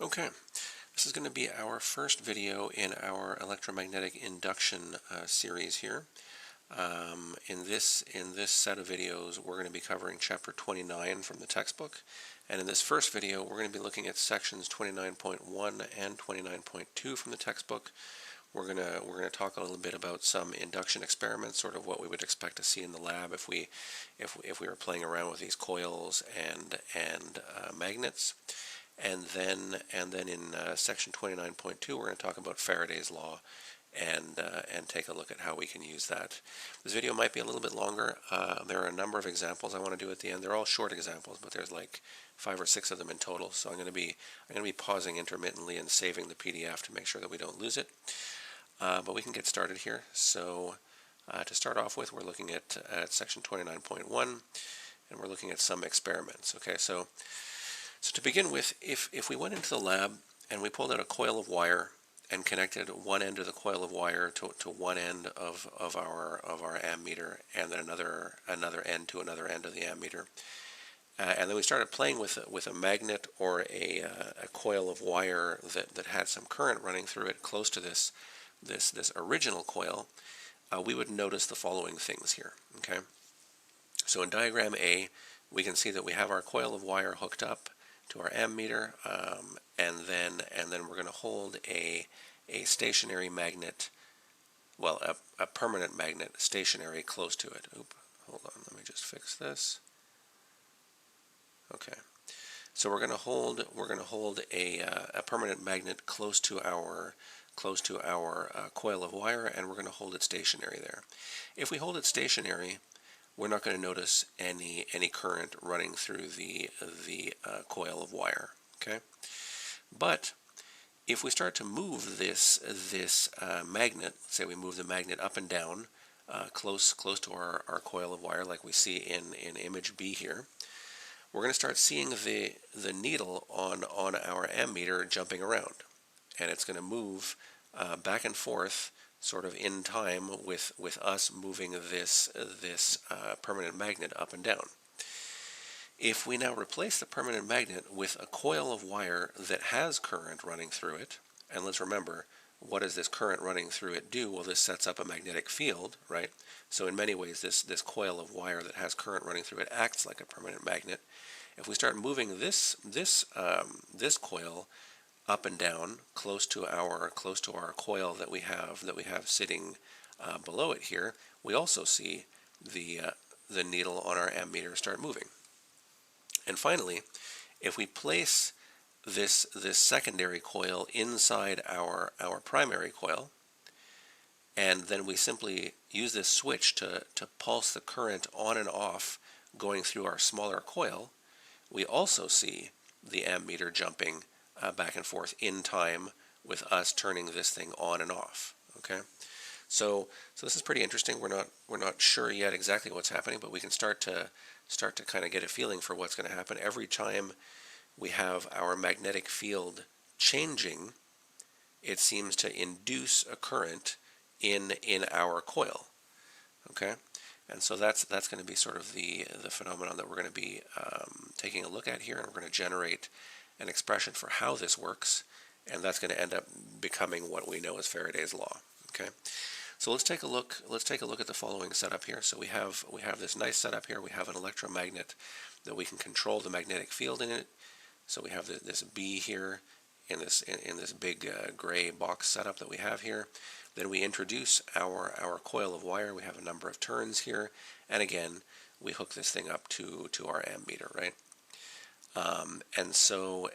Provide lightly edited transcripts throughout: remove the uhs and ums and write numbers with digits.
Okay, this is going to be our first video in our electromagnetic induction series here. In this set of videos, we're going to be covering chapter 29 from the textbook, and in this first video, we're going to be looking at sections 29.1 and 29.2 from the textbook. We're gonna talk a little bit about some induction experiments, sort of what we would expect to see in the lab if we were playing around with these coils and magnets. And then in section 29.2, we're going to talk about Faraday's law and take a look at how we can use that. This video might be a little bit longer. There are a number of examples I want to do at the end. They're all short examples, but there's like 5 or 6 of them in total. So I'm going to be pausing intermittently and saving the PDF to make sure that we don't lose it. But we can get started here. So to start off with, we're looking at section 29.1, and we're looking at some experiments. Okay, so to begin with, if we went into the lab and we pulled out a coil of wire and connected one end of the coil of wire to one end of our ammeter, and then another end to another end of the ammeter, and then we started playing with a magnet or a coil of wire that had some current running through it close to this original coil, we would notice the following things here. Okay, so in diagram A, we can see that we have our coil of wire hooked up to our ammeter, and then we're going to hold a stationary magnet, well, a permanent magnet stationary close to it. Oop, hold on, let me just fix this. Okay, so we're going to hold a permanent magnet close to our coil of wire, and we're going to hold it stationary there. If we hold it stationary, we're not going to notice any current running through the coil of wire. Okay, but if we start to move this magnet, let's say we move the magnet up and down close to our coil of wire, like we see in image B here, we're going to start seeing the needle on our ammeter jumping around, and it's going to move back and forth, sort of in time with us moving this permanent magnet up and down. If we now replace the permanent magnet with a coil of wire that has current running through it, and let's remember, what does this current running through it do? Well, this sets up a magnetic field, right? So in many ways, this coil of wire that has current running through it acts like a permanent magnet. If we start moving this coil up and down close to our coil that we have sitting below it here, we also see the needle on our ammeter start moving. And finally, if we place this secondary coil inside our primary coil, and then we simply use this switch to pulse the current on and off going through our smaller coil, we also see the ammeter jumping back and forth in time with us turning this thing on and off. Okay, so this is pretty interesting. We're not sure yet exactly what's happening, but we can start to kind of get a feeling for what's going to happen every time we have our magnetic field changing. It seems to induce a current in our coil. Okay, and so that's going to be sort of the phenomenon that we're going to be taking a look at here, and we're going to generate an expression for how this works, and that's going to end up becoming what we know as Faraday's law. Okay, so let's take a look at the following setup here. So we have this nice setup here. We have an electromagnet that we can control the magnetic field in it. So we have this B here in this big gray box setup that we have here. Then we introduce our coil of wire. We have a number of turns here, and again we hook this thing up to our ammeter, right? And so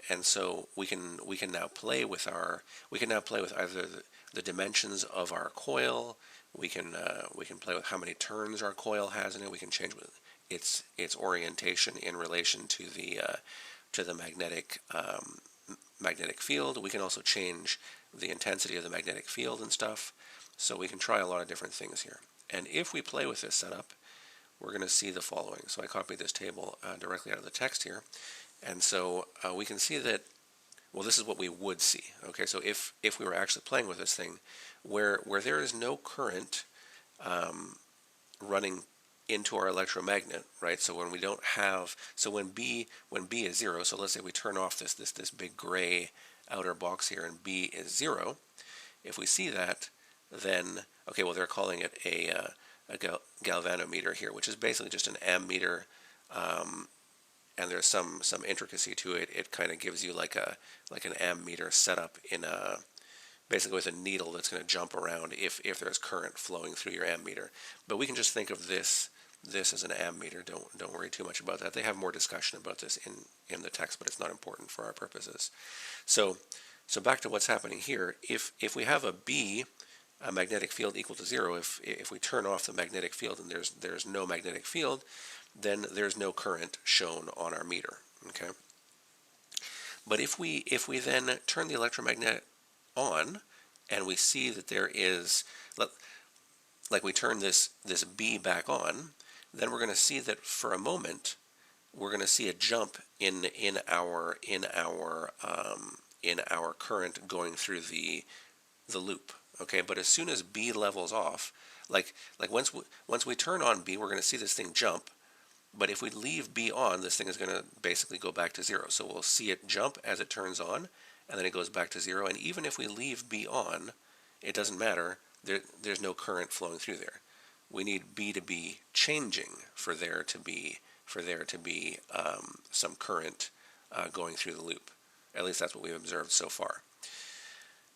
we can now play with either the dimensions of our coil. We can play with how many turns our coil has in it. We can change its orientation in relation to the magnetic field. We can also change the intensity of the magnetic field and stuff. So we can try a lot of different things here. And if we play with this setup, we're going to see the following. So I copied this table directly out of the text here. And so we can see that, well, this is what we would see. Okay, so if we were actually playing with this thing, where there is no current running into our electromagnet, right? So when we don't have, so when B is 0, so let's say we turn off this big gray outer box here and B is 0, if we see that, then, okay, well, they're calling it a galvanometer here, which is basically just an ammeter, and there's some intricacy to it. It kind of gives you like an ammeter setup in a, basically with a needle that's going to jump around if there's current flowing through your ammeter. But we can just think of this as an ammeter. Don't worry too much about that. They have more discussion about this in the text, but it's not important for our purposes. So back to what's happening here. If we have a magnetic field equal to 0, if we turn off the magnetic field and there's no magnetic field, then there's no current shown on our meter. Okay. But if we then turn the electromagnet on and we see that there is, like we turn this B back on, then we're going to see that for a moment we're going to see a jump in our current going through the loop. Okay, but as soon as B levels off, like once we turn on B, we're going to see this thing jump. But if we leave B on, this thing is going to basically go back to 0. So we'll see it jump as it turns on, and then it goes back to 0. And even if we leave B on, it doesn't matter. There's no current flowing through there. We need B to be changing for there to be some current going through the loop. At least that's what we've observed so far.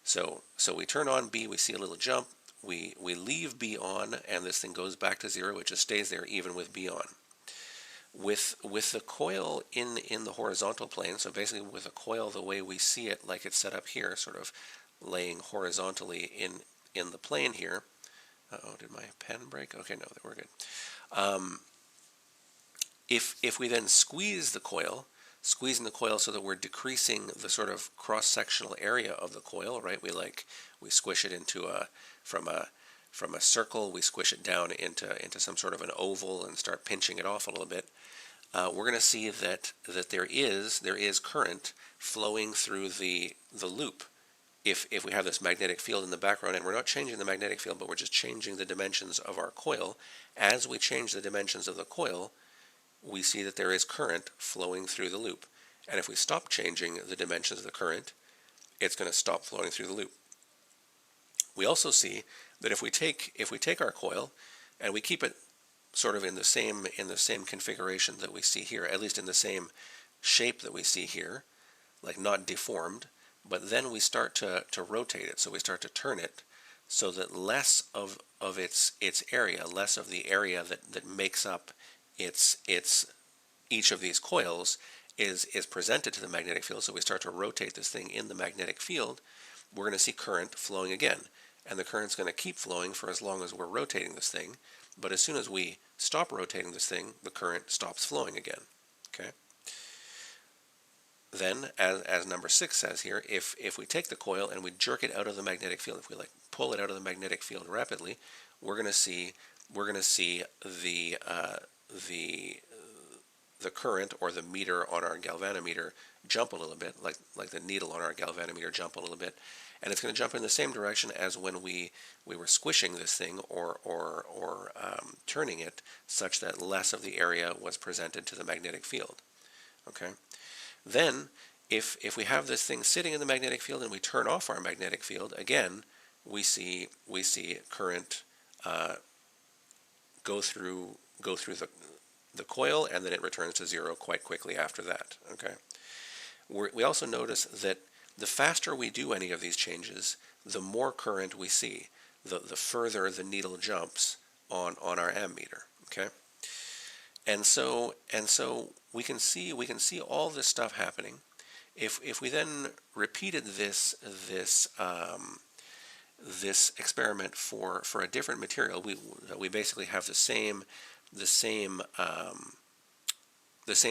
So we turn on B, we see a little jump. We leave B on, and this thing goes back to 0. It just stays there even with B on. With the coil in the horizontal plane, so basically with a coil the way we see it, like it's set up here, sort of laying horizontally in the plane here. Uh-oh, did my pen break? Okay, no, we're good. If we then squeezing the coil so that we're decreasing the sort of cross-sectional area of the coil, right? We squish it into from a circle, we squish it down into some sort of an oval and start pinching it off a little bit. We're going to see that there is current flowing through the loop. If we have this magnetic field in the background, and we're not changing the magnetic field, but we're just changing the dimensions of our coil. As we change the dimensions of the coil, we see that there is current flowing through the loop. And if we stop changing the dimensions of the current, it's going to stop flowing through the loop. We also see that if we take our coil and we keep it sort of in the same configuration that we see here, at least in the same shape that we see here, like not deformed, but then we start to rotate it, so we start to turn it so that less of its area, less of the area that makes up each of these coils is presented to the magnetic field. So we start to rotate this thing in the magnetic field, we're going to see current flowing again. And the current's going to keep flowing for as long as we're rotating this thing. But as soon as we stop rotating this thing, the current stops flowing again. Okay. Then, as number 6 says here, if we take the coil and we jerk it out of the magnetic field, if we pull it out of the magnetic field rapidly, we're going to see the current or the meter on our galvanometer jump a little bit, like the needle on our galvanometer jump a little bit, and it's going to jump in the same direction as when we were squishing this thing or turning it, such that less of the area was presented to the magnetic field. Okay. Then, if we have this thing sitting in the magnetic field and we turn off our magnetic field, again, we see current go through the coil, and then it returns to 0 quite quickly after that. Okay. We also notice that the faster we do any of these changes, the more current we see, the further the needle jumps on our ammeter. Okay. And so we can see all this stuff happening. If we then repeated this experiment for a different material, we basically have the same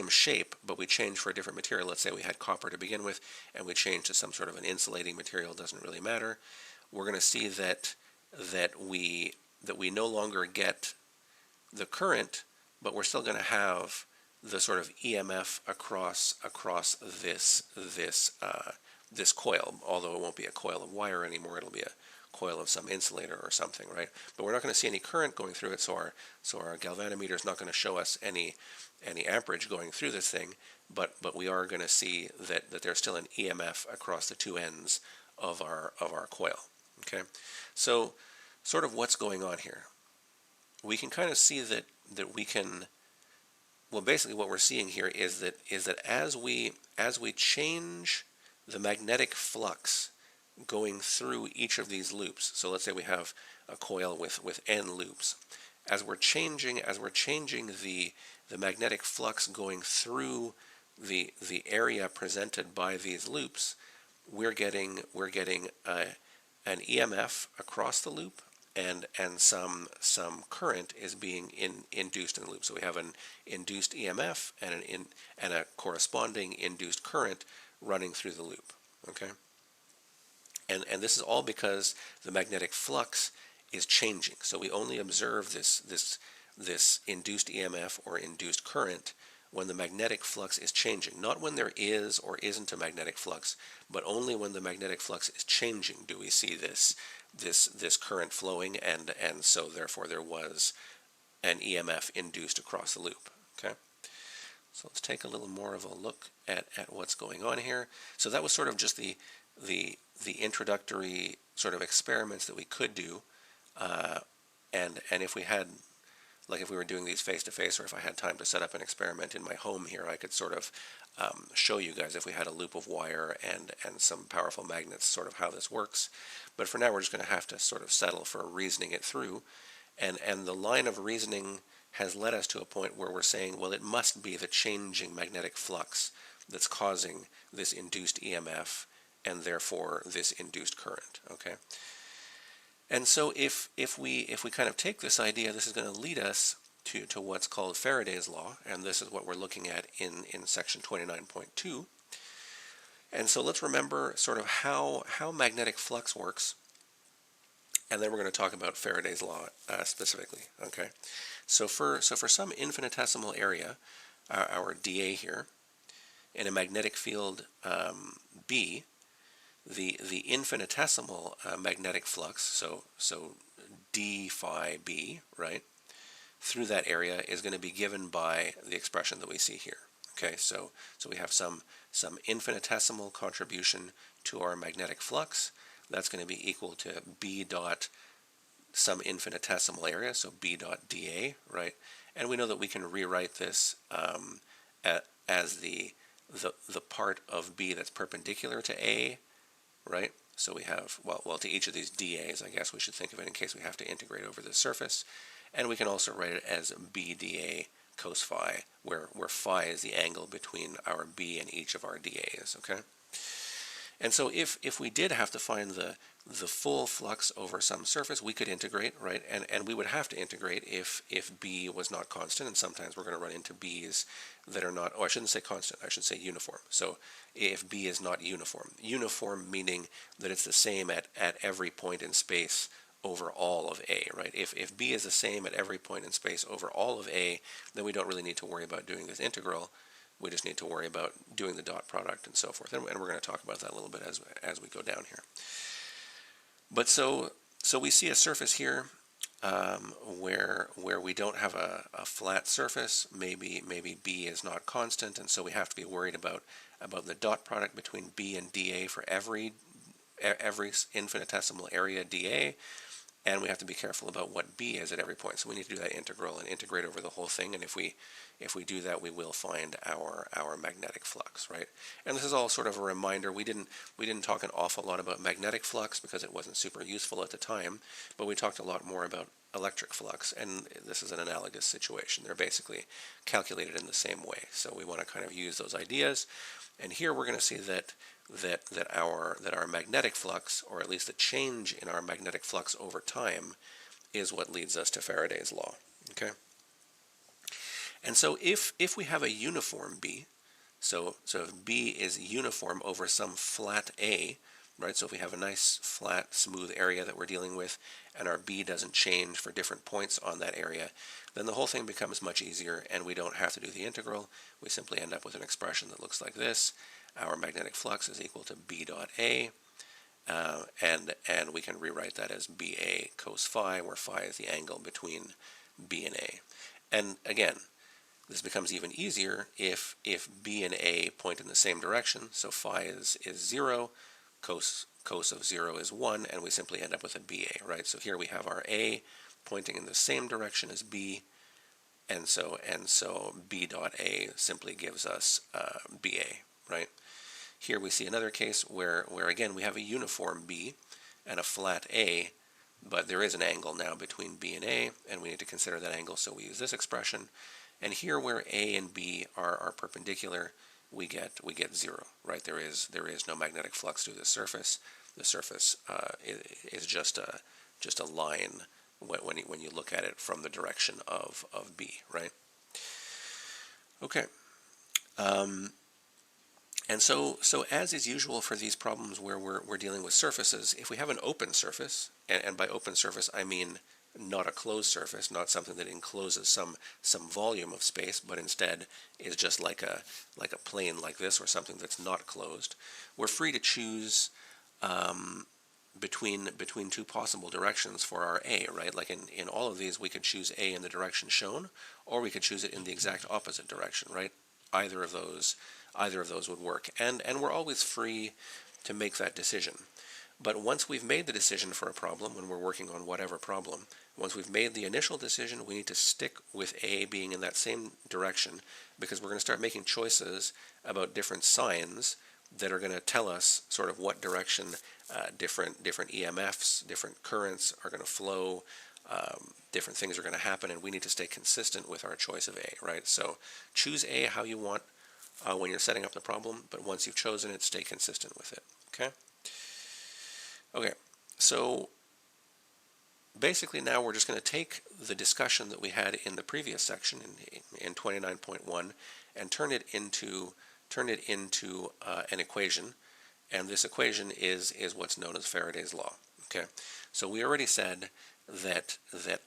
shape, but we change for a different material. Let's say we had copper to begin with, and we change to some sort of an insulating material. Doesn't really matter. We're going to see that we no longer get the current, but we're still going to have the sort of EMF across this coil. Although it won't be a coil of wire anymore, it'll be a coil of some insulator or something, right? But we're not going to see any current going through it, so our galvanometer is not going to show us any amperage going through this thing, but we are going to see that there's still an EMF across the two ends of our coil. Okay, so sort of what's going on here? We can kind of see that we can. Well, basically, what we're seeing here is that as we change the magnetic flux going through each of these loops. So let's say we have a coil with n loops. As we're changing the magnetic flux going through the area presented by these loops, we're getting an EMF across the loop, and some current is being induced in the loop. So we have an induced EMF and a corresponding induced current running through the loop. Okay, and this is all because the magnetic flux is changing. So we only observe this induced EMF or induced current when the magnetic flux is changing, not when there is or isn't a magnetic flux, but only when the magnetic flux is changing do we see this current flowing, and so therefore there was an EMF induced across the loop. Okay, so let's take a little more of a look at what's going on here. So that was sort of just the introductory sort of experiments that we could do, and if we had, like if we were doing these face-to-face, or if I had time to set up an experiment in my home here, I could sort of show you guys, if we had a loop of wire and some powerful magnets, sort of how this works. But for now, we're just going to have to sort of settle for reasoning it through. And the line of reasoning has led us to a point where we're saying, well, it must be the changing magnetic flux that's causing this induced EMF and therefore this induced current. Okay. And so if we kind of take this idea, this is going to lead us to what's called Faraday's law, and this is what we're looking at in section 29.2. And so let's remember sort of how magnetic flux works, and then we're going to talk about Faraday's law specifically. Okay, so for some infinitesimal area, our dA here, in a magnetic field B, the infinitesimal magnetic flux, so d phi b, right, through that area is going to be given by the expression that we see here. Okay, so we have some infinitesimal contribution to our magnetic flux. That's going to be equal to b dot some infinitesimal area, so b dot dA, right? And we know that we can rewrite this as the part of b that's perpendicular to a, right? So we have, well, to each of these dAs, I guess we should think of it in case we have to integrate over the surface. And we can also write it as b dA cos phi, where phi is the angle between our b and each of our dAs, okay? And so if we did have to find the full flux over some surface, we could integrate, right? And we would have to integrate if b was not constant, and sometimes we're going to run into b's that are not, oh, I shouldn't say constant, I should say uniform. So if b is not uniform meaning that it's the same at every point in space over all of A, right? If b is the same at every point in space over all of A, then we don't really need to worry about doing this integral. We just need to worry about doing the dot product and so forth. And we're going to talk about that a little bit as we go down here. But so we see a surface here where we don't have a flat surface. Maybe b is not constant, and so we have to be worried about the dot product between b and dA for every infinitesimal area dA. And we have to be careful about what b is at every point. So we need to do that integral and integrate over the whole thing. And if we do that, we will find our magnetic flux, right? And this is all sort of a reminder. We didn't talk an awful lot about magnetic flux because it wasn't super useful at the time, but we talked a lot more about electric flux, and this is an analogous situation. They're basically calculated in the same way. So we want to kind of use those ideas. And here we're going to see that our magnetic flux, or at least the change in our magnetic flux over time, is what leads us to Faraday's law. Okay. And so if we have a uniform B, so if B is uniform over some flat A, right? So if we have a nice flat smooth area that we're dealing with, and our B doesn't change for different points on that area, then the whole thing becomes much easier, and we don't have to do the integral. We simply end up with an expression that looks like this. Our magnetic flux is equal to B dot A, and we can rewrite that as BA cos phi, where phi is the angle between B and A. And again, this becomes even easier if B and A point in the same direction. So phi is 0, cos of 0 is 1, and we simply end up with a BA, right? So here we have our A pointing in the same direction as B, and so B dot A simply gives us BA, right? Here we see another case where again we have a uniform B and a flat A, but there is an angle now between B and A, and we need to consider that angle, so we use this expression. And here where A and B are perpendicular, we get 0, right? There is no magnetic flux through the surface. The surface is just a line when you look at it from the direction of B, right? Okay. And so as is usual for these problems where we're dealing with surfaces, if we have an open surface, and by open surface I mean not a closed surface, not something that encloses some volume of space, but instead is just like a plane like this, or something that's not closed, we're free to choose between two possible directions for our A, right? Like in all of these, we could choose A in the direction shown, or we could choose it in the exact opposite direction, right? Either of those would work, and we're always free to make that decision. But once we've made the decision for a problem, when we're working on whatever problem, once we've made the initial decision, we need to stick with A being in that same direction, because we're going to start making choices about different signs that are going to tell us sort of what direction different EMFs, different currents are going to flow, different things are going to happen, and we need to stay consistent with our choice of A, right? So choose A how you want when you're setting up the problem, but once you've chosen it, stay consistent with it, okay? Okay, so basically now we're just going to take the discussion that we had in the previous section in 29.1 and turn it into an equation, and this equation is what's known as Faraday's law. Okay, so we already said that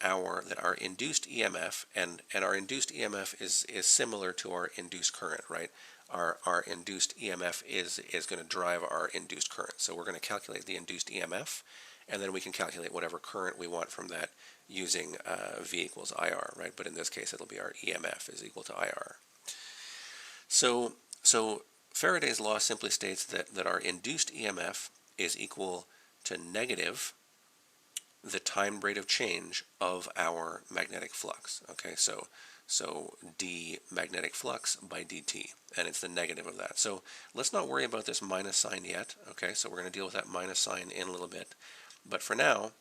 our induced EMF and our induced EMF is similar to our induced current, right? Our induced EMF is going to drive our induced current. So we're going to calculate the induced EMF, and then we can calculate whatever current we want from that using V equals IR, right? But in this case, it'll be our EMF is equal to IR. So Faraday's law simply states that our induced EMF is equal to negative the time rate of change of our magnetic flux. Okay, so d magnetic flux by dt, and it's the negative of that. So let's not worry about this minus sign yet. Okay, so we're going to deal with that minus sign in a little bit, but for now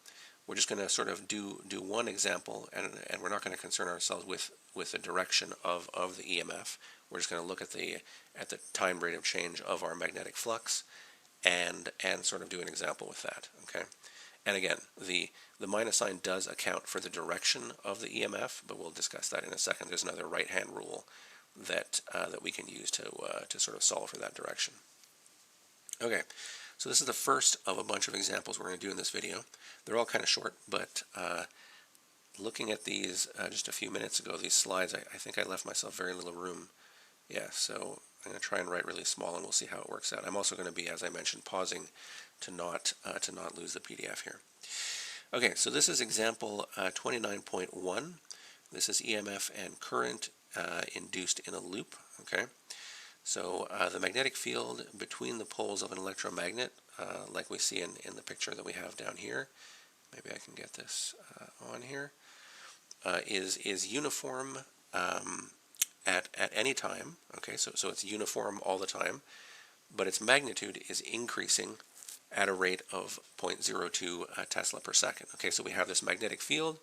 we're just going to sort of do one example, and we're not going to concern ourselves with the direction of the EMF. We're just going to look at the time rate of change of our magnetic flux and sort of do an example with that. Okay. And again, the minus sign does account for the direction of the EMF, but we'll discuss that in a second. There's another right-hand rule that we can use to sort of solve for that direction. Okay, so this is the first of a bunch of examples we're going to do in this video. They're all kind of short, but looking at these just a few minutes ago, these slides, I think I left myself very little room. Yeah, so I'm going to try and write really small, and we'll see how it works out. I'm also going to be, as I mentioned, pausing to not lose the PDF here. Okay, so this is example 29.1. This is EMF and current induced in a loop. Okay, so the magnetic field between the poles of an electromagnet, like we see in the picture that we have down here. Maybe I can get this on here. Is uniform at any time. Okay, so it's uniform all the time, but its magnitude is increasing at a rate of 0.02 Tesla per second. Okay, so we have this magnetic field.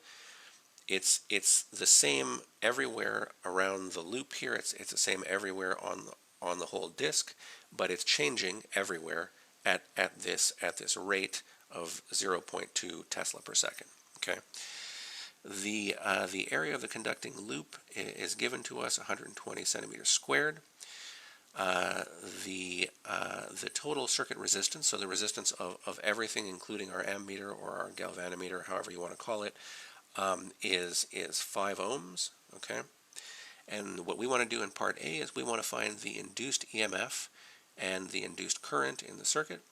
It's the same everywhere around the loop here. It's the same everywhere on the whole disk, but it's changing everywhere at this rate of 0.2 Tesla per second. Okay. The area of the conducting loop is given to us 120 centimeters squared. The total circuit resistance, so the resistance of everything, including our ammeter or our galvanometer, however you want to call it, is 5 ohms. Okay, and what we want to do in part A is we want to find the induced EMF and the induced current in the circuit,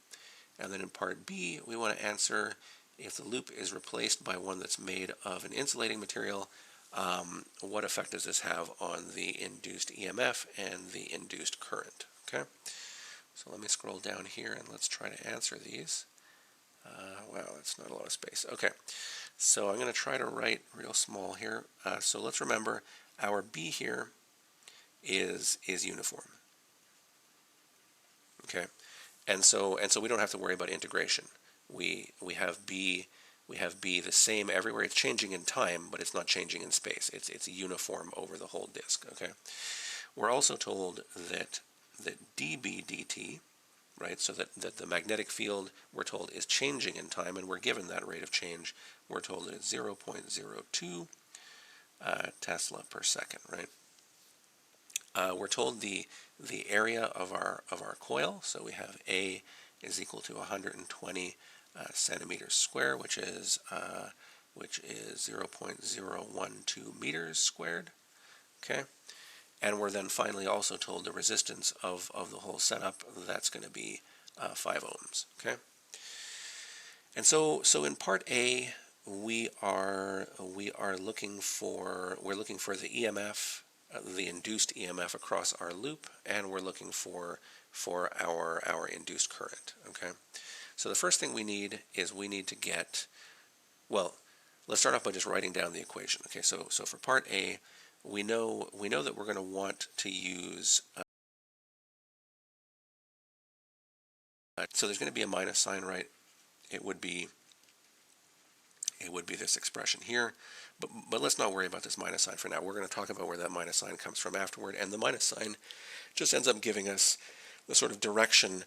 And then in part B, we want to answer if the loop is replaced by one that's made of an insulating material, what effect does this have on the induced EMF and the induced current? Okay, so let me scroll down here and let's try to answer these. Wow, that's not a lot of space. Okay, so I'm going to try to write real small here. So let's remember our B here is uniform. Okay, and so we don't have to worry about integration. We have B the same everywhere. It's changing in time, but it's not changing in space. It's uniform over the whole disk. Okay, we're also told that dB dt, right? So that the magnetic field, we're told, is changing in time, and we're given that rate of change. We're told that it's 0.02 Tesla per second, right? We're told the area of our coil. So we have A is equal to 120 centimeters square, which is 0.012 meters squared. Okay. And we're then finally also told the resistance of the whole setup, that's going to be 5 ohms. Okay. And so in part A, we're looking for the EMF, the induced EMF across our loop, and we're looking for our induced current. Okay. So the first thing we need to get, well, let's start off by just writing down the equation. Okay. So for part A, we know that we're going to want to use, so there's going to be a minus sign, right? It would be this expression here, but let's not worry about this minus sign for now. We're going to talk about where that minus sign comes from afterward, and the minus sign just ends up giving us the sort of direction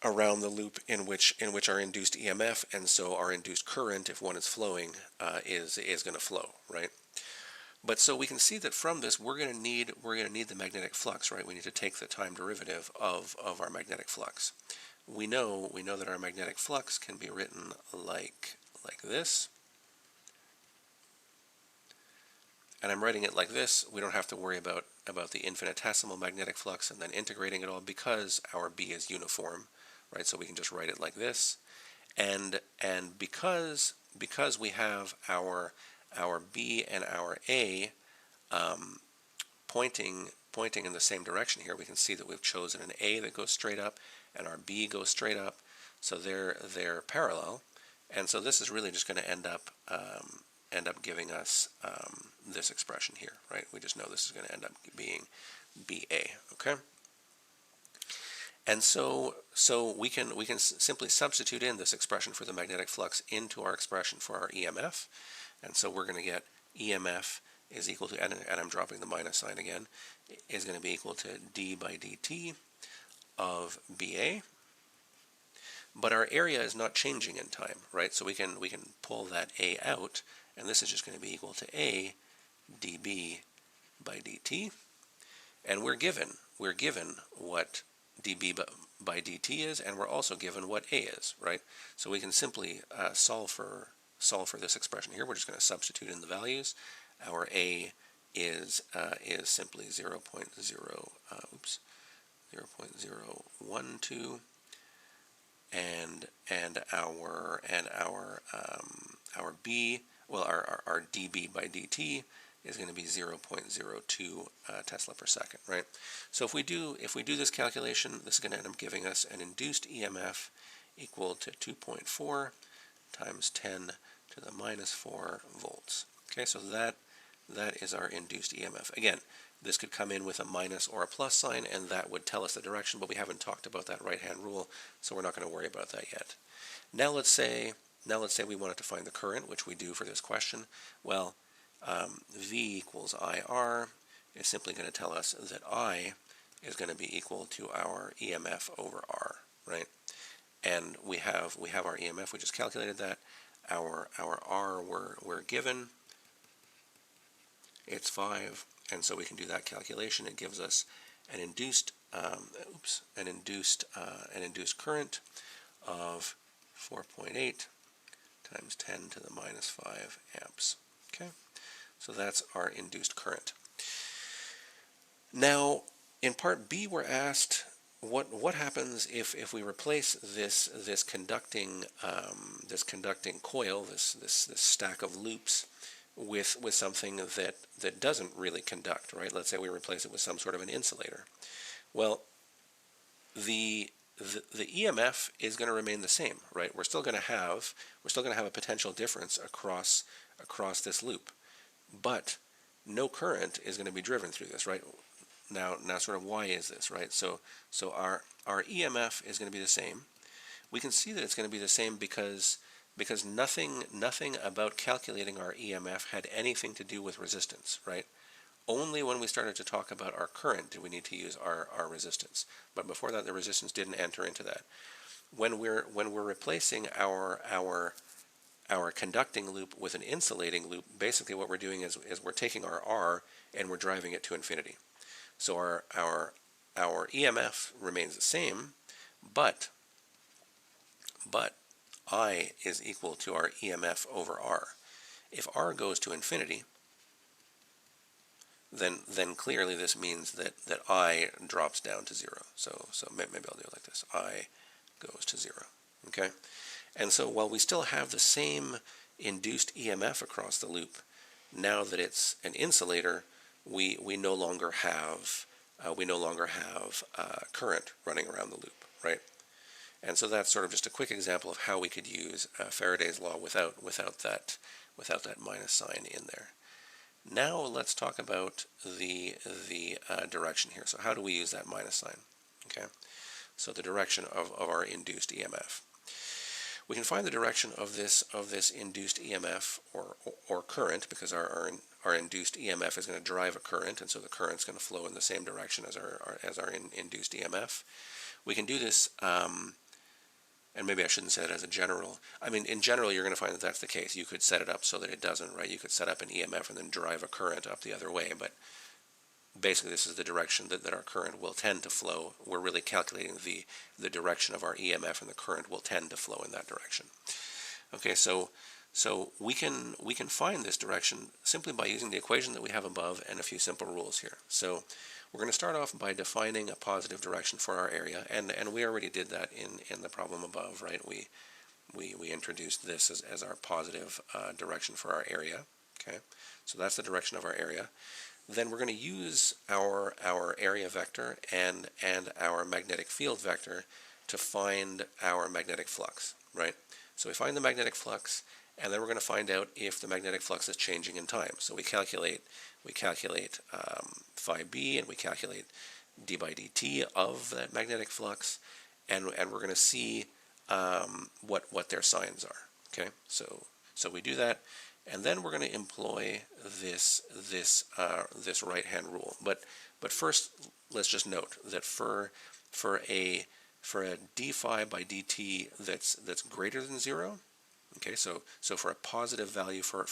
around the loop in which our induced EMF and so our induced current, if one is flowing, is going to flow, right? But so we can see that from this we're going to need the magnetic flux, right? We need to take the time derivative of our magnetic flux. We know that our magnetic flux can be written like this. And I'm writing it like this. We don't have to worry about the infinitesimal magnetic flux and then integrating it all because our B is uniform, right? So we can just write it like this. And because we have our B and our A pointing in the same direction here, we can see that we've chosen an A that goes straight up and our B goes straight up. So they're parallel. And so this is really just going to end up giving us this expression here, right? We just know this is going to end up being BA, okay? And so we can simply substitute in this expression for the magnetic flux into our expression for our EMF. And so we're going to get EMF is equal to, and I'm dropping the minus sign again, is going to be equal to d by dt of BA. But our area is not changing in time, right? So we can pull that A out, and this is just going to be equal to A dB by dt. And we're given what dB by dt is, and we're also given what A is, right? So we can simply solve for this expression here. We're just going to substitute in the values. Our A is simply 0.012, and our B, well, our dB by dt is going to be 0.02 Tesla per second, right? So if we do this calculation, this is going to end up giving us an induced EMF equal to 2.4 times 10 to the minus 4 volts. Okay, so that is our induced EMF. Again, this could come in with a minus or a plus sign, and that would tell us the direction, but we haven't talked about that right-hand rule, so we're not going to worry about that yet. Now let's say we wanted to find the current, which we do for this question. Well, V equals IR is simply going to tell us that I is going to be equal to our EMF over R, right? And we have our EMF. We just calculated that. Our R we're given. It's 5, and so we can do that calculation. It gives us an induced current of 4.8 times 10 to the minus 5 amps. Okay, so that's our induced current. Now, in part B, we're asked what happens if we replace this conducting coil, this stack of loops, with something that doesn't really conduct, right? Let's say we replace it with some sort of an insulator. Well, the EMF is going to remain the same, right? We're still going to have a potential difference across this loop, but no current is going to be driven through this, right? Now sort of why is this, right? So our EMF is going to be the same. We can see that it's going to be the same because nothing about calculating our EMF had anything to do with resistance, right? Only when we started to talk about our current did we need to use our resistance. But before that, the resistance didn't enter into that. When we're replacing our conducting loop with an insulating loop, basically what we're doing is we're taking our R and we're driving it to infinity. So our EMF remains the same, but I is equal to our EMF over R. If R goes to infinity, then clearly this means that I drops down to 0. So maybe I'll do it like this. I goes to 0. Okay? And so while we still have the same induced EMF across the loop, now that it's an insulator, we no longer have current running around the loop, right? And so that's sort of just a quick example of how we could use Faraday's law without that minus sign in there. Now let's talk about the direction here. So how do we use that minus sign? Okay, so the direction of our induced EMF. We can find the direction of this induced EMF or current, because our induced EMF is going to drive a current, and so the current's going to flow in the same direction as our induced EMF. We can do this, and maybe I shouldn't say it as a general. I mean, in general, you're going to find that that's the case. You could set it up so that it doesn't, right? You could set up an EMF and then drive a current up the other way, but basically this is the direction that our current will tend to flow. We're really calculating the direction of our EMF, and the current will tend to flow in that direction. Okay, so we can find this direction simply by using the equation that we have above and a few simple rules here. So we're going to start off by defining a positive direction for our area, and we already did that in the problem above, right? We introduced this as our positive direction for our area. Okay, so that's the direction of our area. Then we're going to use our area vector and our magnetic field vector to find our magnetic flux, right? So we find the magnetic flux, and then we're going to find out if the magnetic flux is changing in time. So we calculate phi b, and we calculate d by dt of that magnetic flux, and we're going to see what their signs are. Okay, so we do that, and then we're going to employ this right-hand rule. But first, let's just note that for a d phi by dt that's greater than 0. Okay, so for a positive value for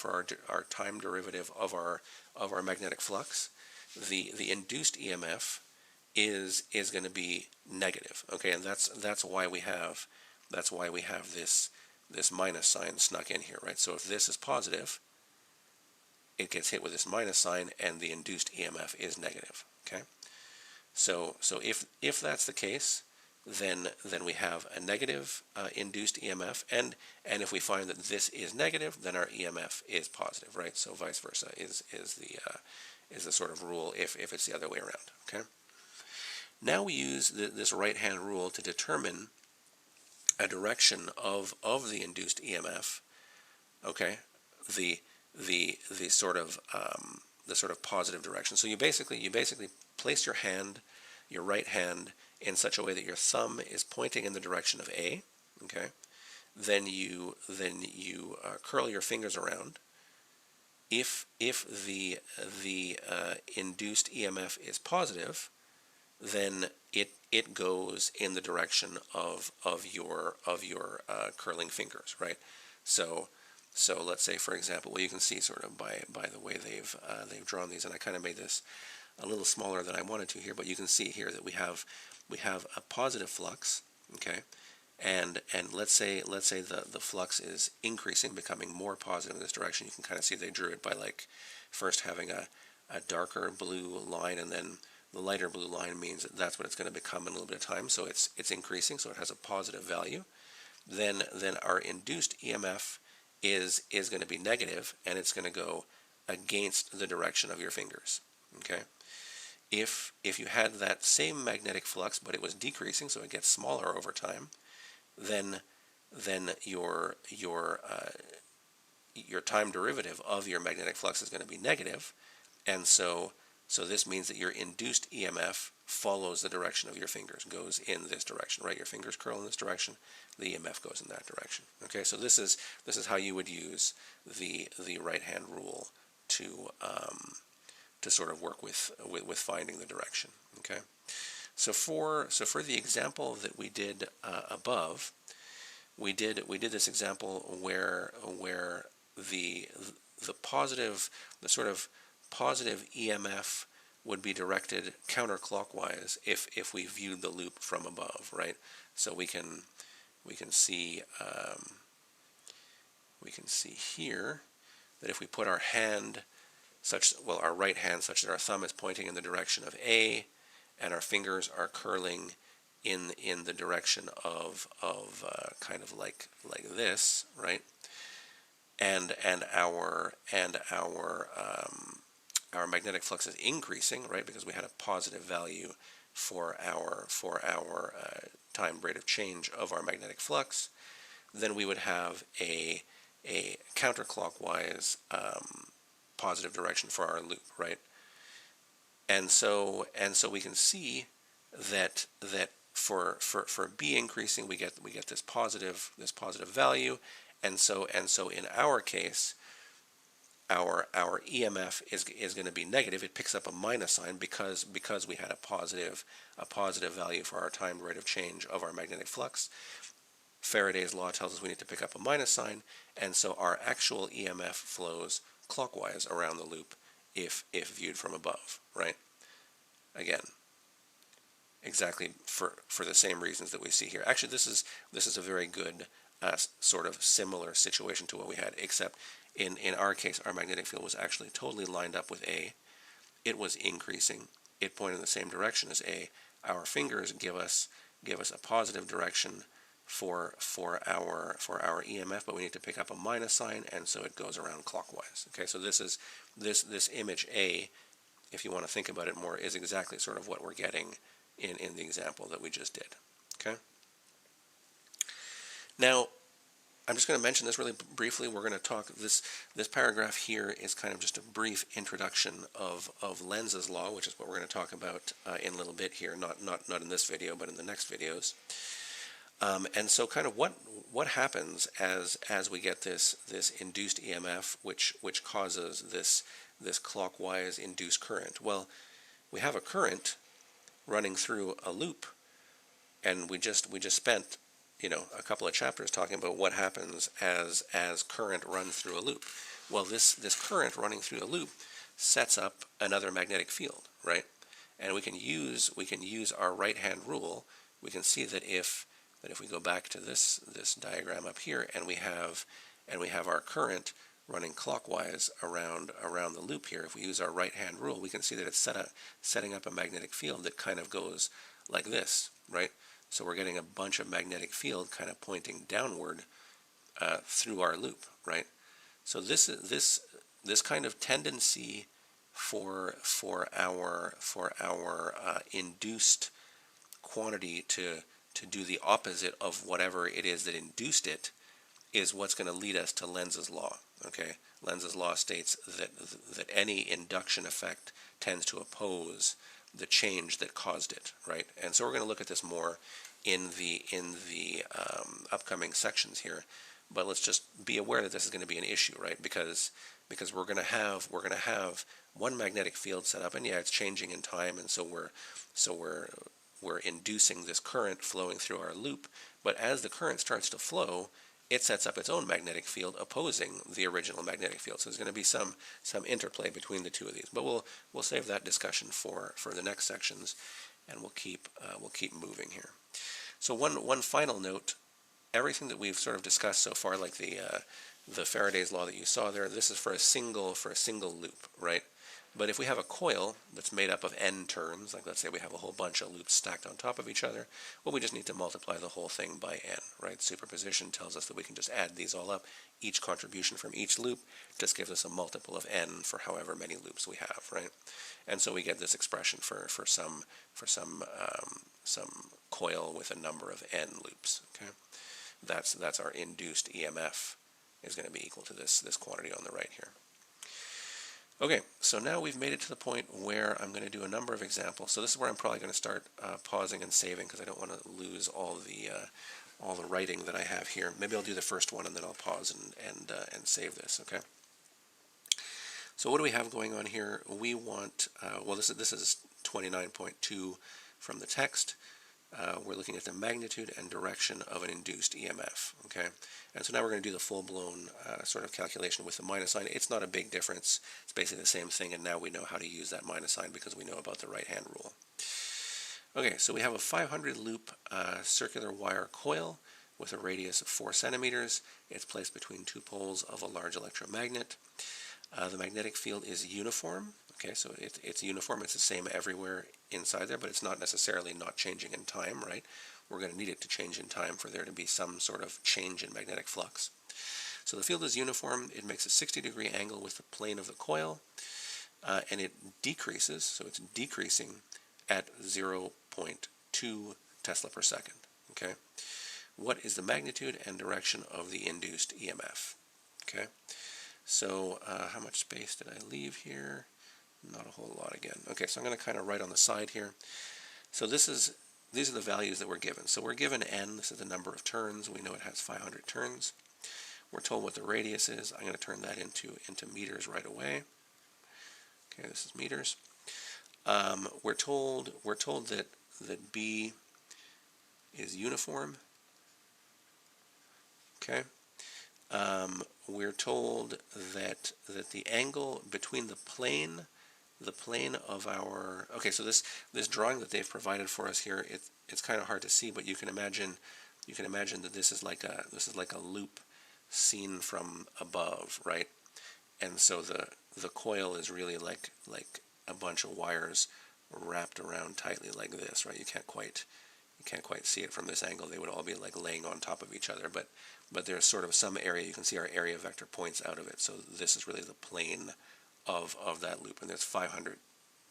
our time derivative of our magnetic flux, the induced EMF is going to be negative. Okay, and that's why we have this minus sign snuck in here, right? So if this is positive, it gets hit with this minus sign, and the induced EMF is negative. Okay, so if that's the case, then we have a negative induced EMF, and if we find that this is negative, then our EMF is positive, right? So vice versa is the sort of rule if it's the other way around. Okay. Now we use this right-hand rule to determine a direction of the induced EMF. Okay, the sort of positive direction. So you basically place your right hand in such a way that your thumb is pointing in the direction of A. Okay, then you curl your fingers around. If the induced EMF is positive, then it goes in the direction of your curling fingers, right? So let's say, for example, well, you can see sort of by the way they've drawn these, and I kind of made this a little smaller than I wanted to here, but you can see here that we have a positive flux, okay, and let's say the flux is increasing, becoming more positive in this direction. You can kind of see they drew it by like first having a darker blue line and then The lighter blue line means that that's what it's going to become in a little bit of time, so it's increasing, so it has a positive value. Then our induced EMF is going to be negative, and it's going to go against the direction of your fingers. Okay. If you had that same magnetic flux, but it was decreasing, so it gets smaller over time, then your time derivative of your magnetic flux is going to be negative, and so this means that your induced EMF follows the direction of your fingers, goes in this direction, right? Your fingers curl in this direction, the EMF goes in that direction. Okay, so this is how you would use the right-hand rule to sort of work with finding the direction. Okay, so for the example that we did above, we did this example where the sort of positive EMF would be directed counterclockwise if we viewed the loop from above, right? So we can see here that if we put our hand our right hand such that our thumb is pointing in the direction of A, and our fingers are curling in the direction of kind of like this, right? And our magnetic flux is increasing, right? Because we had a positive value for our time rate of change of our magnetic flux. Then we would have a counterclockwise positive direction for our loop, right? And so we can see that for B increasing, we get this positive value, and so in our case, our EMF is going to be negative. It picks up a minus sign because we had a positive value for our time rate of change of our magnetic flux. Faraday's law tells us we need to pick up a minus sign, and so our actual EMF flows clockwise around the loop if viewed from above, right? Again, exactly for the same reasons that we see here. Actually, this is a very good sort of similar situation to what we had, except in our case, our magnetic field was actually totally lined up with A. It was increasing. It pointed in the same direction as A. Our fingers give us a positive direction for our EMF, but we need to pick up a minus sign, and so it goes around clockwise. Okay, so this image A, if you want to think about it more, is exactly sort of what we're getting in the example that we just did. Okay. Now, I'm just going to mention this really briefly. We're going to talk, this paragraph here is kind of just a brief introduction of Lenz's law, which is what we're going to talk about in a little bit here, not in this video, but in the next videos. And so kind of what happens as we get this induced EMF, which causes this clockwise induced current? Well, we have a current running through a loop, and we just spent a couple of chapters talking about what happens as current runs through a loop. Well, this current running through a loop sets up another magnetic field, right? And we can use our right-hand rule. We can see that if we go back to this diagram up here, and we have our current running clockwise around the loop here, if we use our right-hand rule, we can see that it's setting up a magnetic field that kind of goes like this, right? So we're getting a bunch of magnetic field kind of pointing downward through our loop, right? So this kind of tendency for our induced quantity to do the opposite of whatever it is that induced it is what's going to lead us to Lenz's law. Okay, Lenz's law states that any induction effect tends to oppose the change that caused it, right? And so we're going to look at this more in the upcoming sections here, but let's just be aware that this is going to be an issue, right? Because we're going to have one magnetic field set up, and yeah, it's changing in time, and so we're inducing this current flowing through our loop. But as the current starts to flow, it sets up its own magnetic field opposing the original magnetic field. So there's going to be some interplay between the two of these. But we'll save that discussion for the next sections, and we'll keep moving here. So one final note: everything that we've sort of discussed so far, like the Faraday's law that you saw there, this is for a single loop, right? But if we have a coil that's made up of n turns, like let's say we have a whole bunch of loops stacked on top of each other, well, we just need to multiply the whole thing by n, right? Superposition tells us that we can just add these all up. Each contribution from each loop just gives us a multiple of n for however many loops we have, right? And so we get this expression for some coil with a number of n loops. Okay, that's our induced EMF is going to be equal to this quantity on the right here. Okay, so now we've made it to the point where I'm going to do a number of examples. So this is where I'm probably going to start pausing and saving because I don't want to lose all the writing that I have here. Maybe I'll do the first one and then I'll pause and save this. Okay. So what do we have going on here? We want well, this is 29.2 from the text. We're looking at the magnitude and direction of an induced EMF, okay? And so now we're going to do the full-blown sort of calculation with the minus sign. It's not a big difference. It's basically the same thing, and now we know how to use that minus sign because we know about the right-hand rule. Okay, so we have a 500-loop circular wire coil with a radius of 4 centimeters. It's placed between two poles of a large electromagnet. The magnetic field is uniform. Okay, so it's uniform. It's the same everywhere inside there, but it's not necessarily not changing in time, right? We're going to need it to change in time for there to be some sort of change in magnetic flux. So the field is uniform. It makes a 60-degree angle with the plane of the coil, and it decreases, so it's decreasing at 0.2 Tesla per second. Okay, what is the magnitude and direction of the induced EMF? Okay, so how much space did I leave here? Not a whole lot again. Okay, so I'm going to kind of write on the side here. So these are the values that we're given. So we're given n. This is the number of turns. We know it has 500 turns. We're told what the radius is. I'm going to turn that into meters right away. Okay, this is meters. We're told that B is uniform. Okay. We're told that the angle between the plane of our, okay, so this drawing that they've provided for us here, it's kind of hard to see, but you can imagine that this is like a loop seen from above, right? And so the coil is really like a bunch of wires wrapped around tightly like this, right? You can't quite see it from this angle. They would all be like laying on top of each other, but there's sort of some area, you can see our area vector points out of it, so this is really the plane of that loop, and there's 500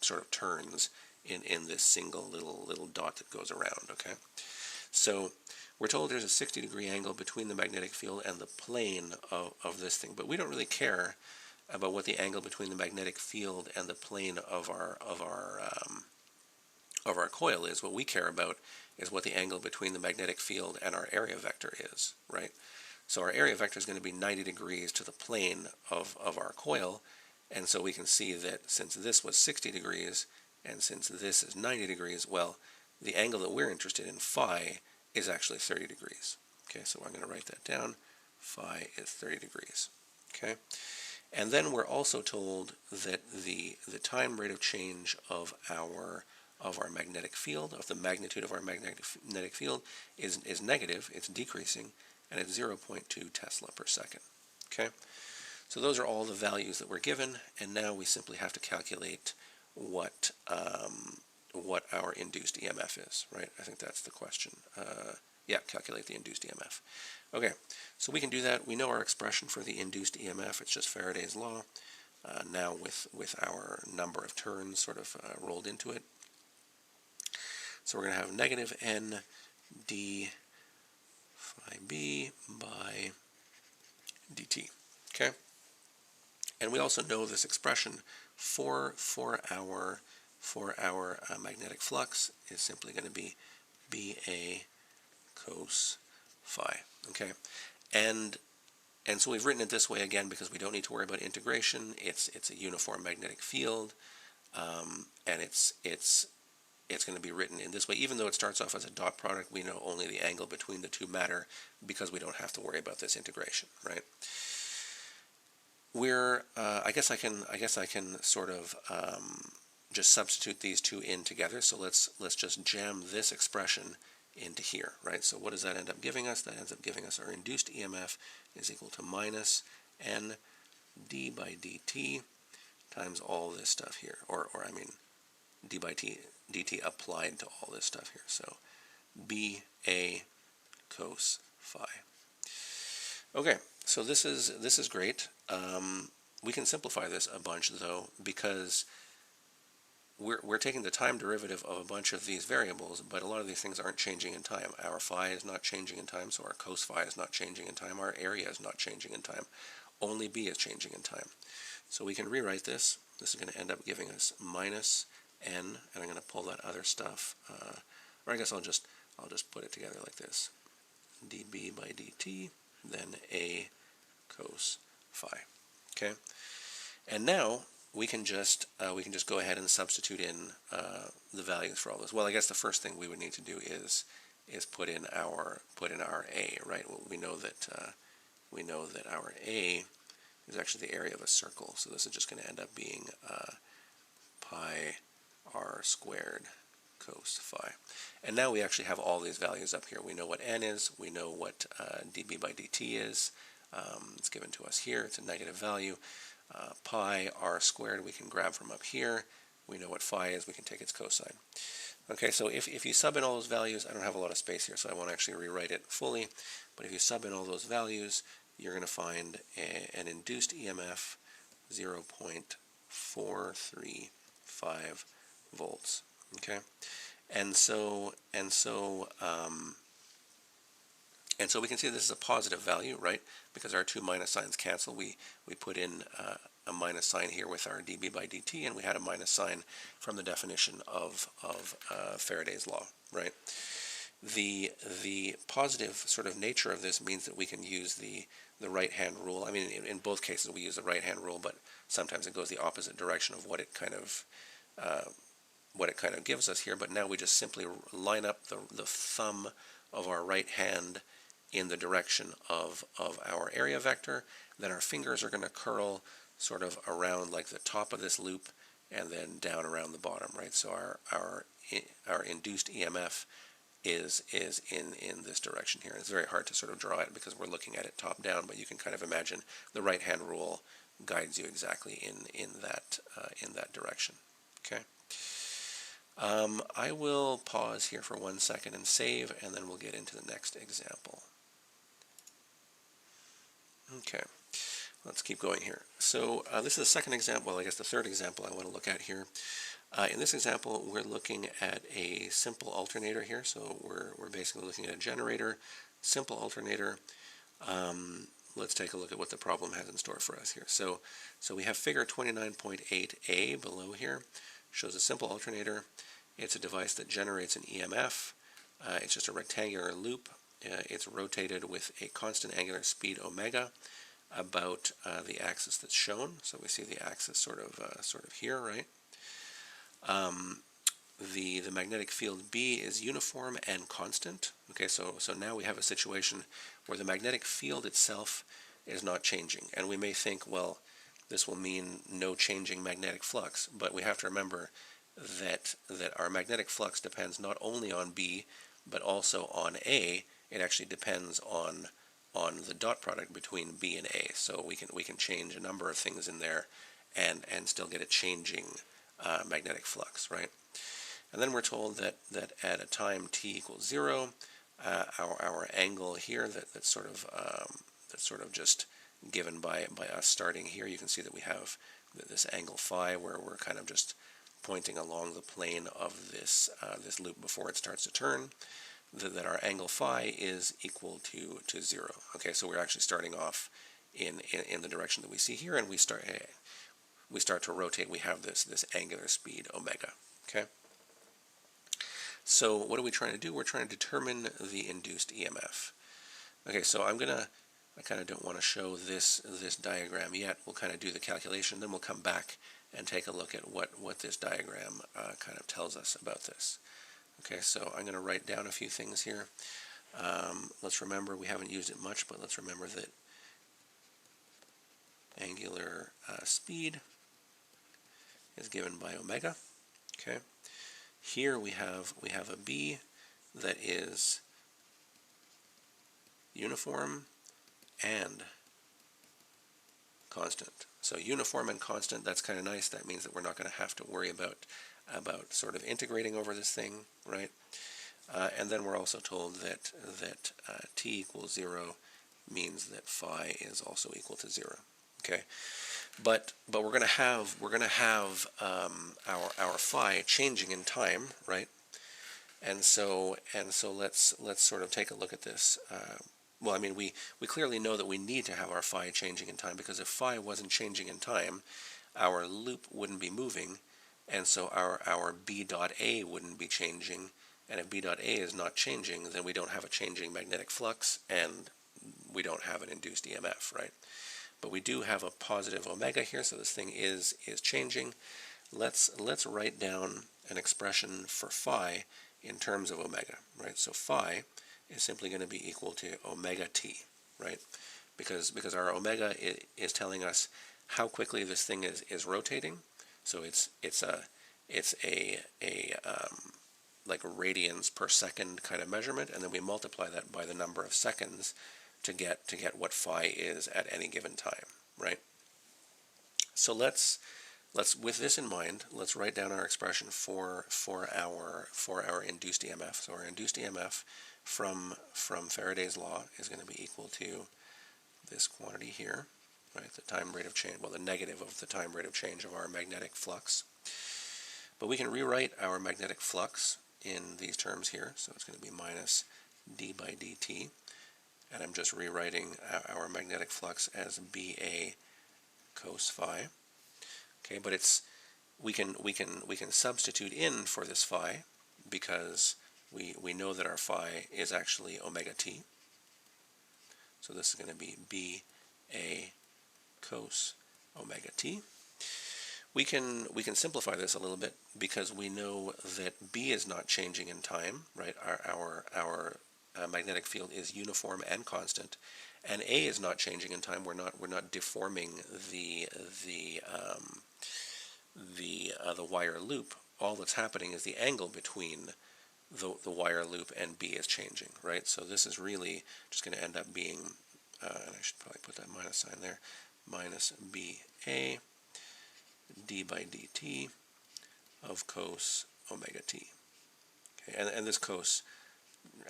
sort of turns in this single little dot that goes around. Okay, so we're told there's a 60-degree angle between the magnetic field and the plane of this thing, but we don't really care about what the angle between the magnetic field and the plane of our coil is. What we care about is what the angle between the magnetic field and our area vector is, right? So our area vector is going to be 90 degrees to the plane of our coil, and so we can see that since this was 60 degrees and since this is 90 degrees, well, the angle that we're interested in, phi, is actually 30 degrees. Okay, so I'm going to write that down. Phi is 30 degrees. Okay, and then we're also told that the time rate of change of our magnetic field, of the magnitude of our magnetic field, is negative. It's decreasing, and it's 0.2 Tesla per second. Okay, so those are all the values that we're given, and now we simply have to calculate what our induced EMF is, right? I think that's the question. Yeah, calculate the induced EMF. Okay, so we can do that. We know our expression for the induced EMF. It's just Faraday's law. Now with our number of turns sort of rolled into it. So we're going to have negative n d phi b by dt. Okay, and we also know this expression for our magnetic flux is simply going to be Ba cos phi. Okay, and so we've written it this way again because we don't need to worry about integration. It's a uniform magnetic field, and it's going to be written in this way. Even though it starts off as a dot product, we know only the angle between the two matter because we don't have to worry about this integration, right? We're I guess I can sort of just substitute these two in together. So let's just jam this expression into here, right? So what does that end up giving us? That ends up giving us our induced EMF is equal to minus n d by dt times all this stuff here, or I mean d by dt applied to all this stuff here. So BA cos phi. Okay, so this is great. We can simplify this a bunch though, because we're taking the time derivative of a bunch of these variables, but a lot of these things aren't changing in time. Our phi is not changing in time, so our cos phi is not changing in time. Our area is not changing in time. Only B is changing in time. So we can rewrite this. This is going to end up giving us minus n, and I'm going to pull that other stuff, or I guess I'll just put it together like this: dB by dt, then A cos phi. Okay, and now we can just go ahead and substitute in the values for all this. Well, I guess the first thing we would need to do is put in our A, right? Well, we know that our A is actually the area of a circle, so this is just going to end up being pi r squared cos phi. And now we actually have all these values up here. We know what n is, we know what dB by dt is. It's given to us here, it's a negative value. Pi r squared we can grab from up here. We know what phi is, we can take its cosine. Okay, so if you sub in all those values, I don't have a lot of space here, so I won't actually rewrite it fully, but if you sub in all those values, you're going to find an induced EMF 0.435 volts. Okay, and so we can see this is a positive value, right? Because our two minus signs cancel. We put in a minus sign here with our dB by dt, and we had a minus sign from the definition of Faraday's law, right? The positive sort of nature of this means that we can use the right-hand rule. I mean, in both cases we use the right-hand rule, but sometimes it goes the opposite direction of what it kind of gives us here. But now we just simply line up the thumb of our right hand in the direction of our area vector. Then our fingers are going to curl sort of around like the top of this loop and then down around the bottom, right? So our induced EMF is in this direction here. It's very hard to sort of draw it because we're looking at it top down, but you can kind of imagine the right hand rule guides you exactly in that direction. Okay. I will pause here for 1 second and save, and then we'll get into the next example. Okay, let's keep going here. So this is the second example, well, I guess the third example I want to look at here. In this example, we're looking at a simple alternator here. So we're basically looking at a generator, simple alternator. Let's take a look at what the problem has in store for us here. So we have figure 29.8a below here. Shows a simple alternator. It's a device that generates an EMF. It's just a rectangular loop. It's rotated with a constant angular speed omega about the axis that's shown. So we see the axis sort of here, right? The magnetic field B is uniform and constant. Okay, so now we have a situation where the magnetic field itself is not changing, and we may think, well, this will mean no changing magnetic flux, but we have to remember that our magnetic flux depends not only on B but also on A. It actually depends on the dot product between B and A. So we can change a number of things in there and still get a changing magnetic flux, right? And then we're told that at a time t equals 0, our angle here that's sort of just given by us starting here. You can see that we have this angle phi where we're kind of just pointing along the plane of this loop before it starts to turn. That our angle phi is equal to 0. Okay, so we're actually starting off in the direction that we see here, and we start to rotate. We have this angular speed omega. Okay. So what are we trying to do? We're trying to determine the induced EMF. Okay, so I kind of don't want to show this diagram yet. We'll kind of do the calculation, then we'll come back and take a look at what this diagram kind of tells us about this. Okay, so I'm going to write down a few things here. Let's remember, we haven't used it much, but let's remember that angular speed is given by omega. Okay, here we have a B that is uniform and constant. So uniform and constant, that's kind of nice. That means that we're not going to have to worry about sort of integrating over this thing, right? And then we're also told that t equals 0 means that phi is also equal to 0. Okay, but we're going to have our phi changing in time, right? And so let's sort of take a look at this. Well, I mean, we clearly know that we need to have our phi changing in time, because if phi wasn't changing in time, our loop wouldn't be moving, and so our b dot a wouldn't be changing. And if b dot a is not changing, then we don't have a changing magnetic flux, and we don't have an induced EMF, right? But we do have a positive omega here, so this thing is changing. Let's write down an expression for phi in terms of omega, right? So phi is simply going to be equal to omega t, right? Because our omega is telling us how quickly this thing is rotating. So it's a like radians per second kind of measurement, and then we multiply that by the number of seconds to get what phi is at any given time, right? So let's with this in mind, let's write down our expression for our induced EMF. So our induced EMF from Faraday's law is going to be equal to this quantity here, right? The time rate of change, well, the negative of the time rate of change of our magnetic flux. But we can rewrite our magnetic flux in these terms here. So it's going to be minus d by dt, and I'm just rewriting our magnetic flux as BA cos phi. Okay, but we can substitute in for this phi, because we know that our phi is actually omega t. So this is going to be BA cos omega t. We can simplify this a little bit, because we know that B is not changing in time, right? Our magnetic field is uniform and constant, and A is not changing in time. We're not deforming the wire loop. All that's happening is the angle between the wire loop and B is changing, right? So this is really just going to end up being, and I should probably put that minus sign there, minus BA d by dt of cos omega t. Okay, and this cos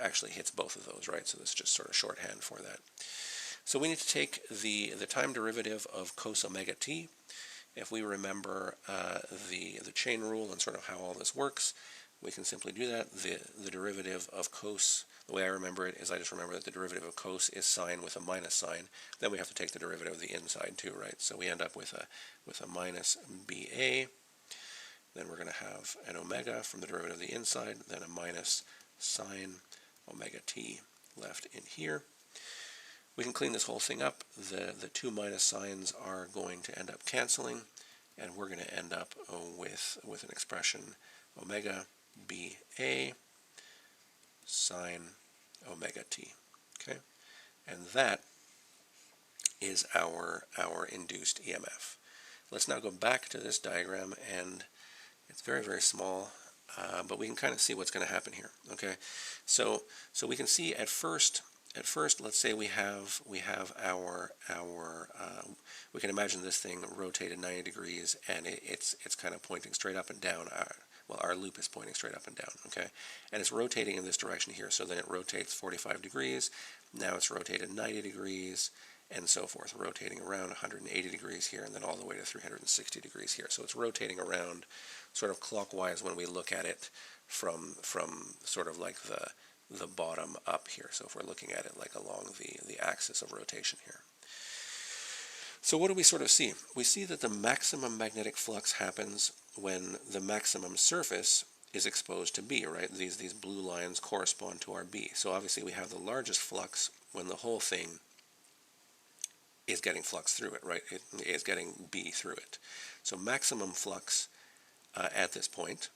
actually hits both of those, right? So this is just sort of shorthand for that. So we need to take the time derivative of cos omega t. If we remember the chain rule and sort of how all this works, we can simply do that. The derivative of cos, the way I remember it is I just remember that the derivative of cos is sine with a minus sign. Then we have to take the derivative of the inside too, right? So we end up with a minus BA. Then we're going to have an omega from the derivative of the inside, then a minus sine omega t left in here. We can clean this whole thing up. The two minus signs are going to end up canceling, and we're going to end up with an expression omega BA sine omega t. Okay, and that is our induced EMF. Let's now go back to this diagram, and it's very, very small, but we can kind of see what's going to happen here. Okay, so we can see at first, let's say we have our we can imagine this thing rotated 90 degrees, and it's kind of pointing straight up and down. Well, our loop is pointing straight up and down, okay? And it's rotating in this direction here, so then it rotates 45 degrees. Now it's rotated 90 degrees, and so forth, rotating around 180 degrees here, and then all the way to 360 degrees here. So it's rotating around sort of clockwise when we look at it from sort of like the bottom up here. So if we're looking at it like along the axis of rotation here. So what do we sort of see? We see that the maximum magnetic flux happens when the maximum surface is exposed to B, right? These blue lines correspond to our B. So obviously we have the largest flux when the whole thing is getting flux through it, right? It is getting B through it. So maximum flux at this point.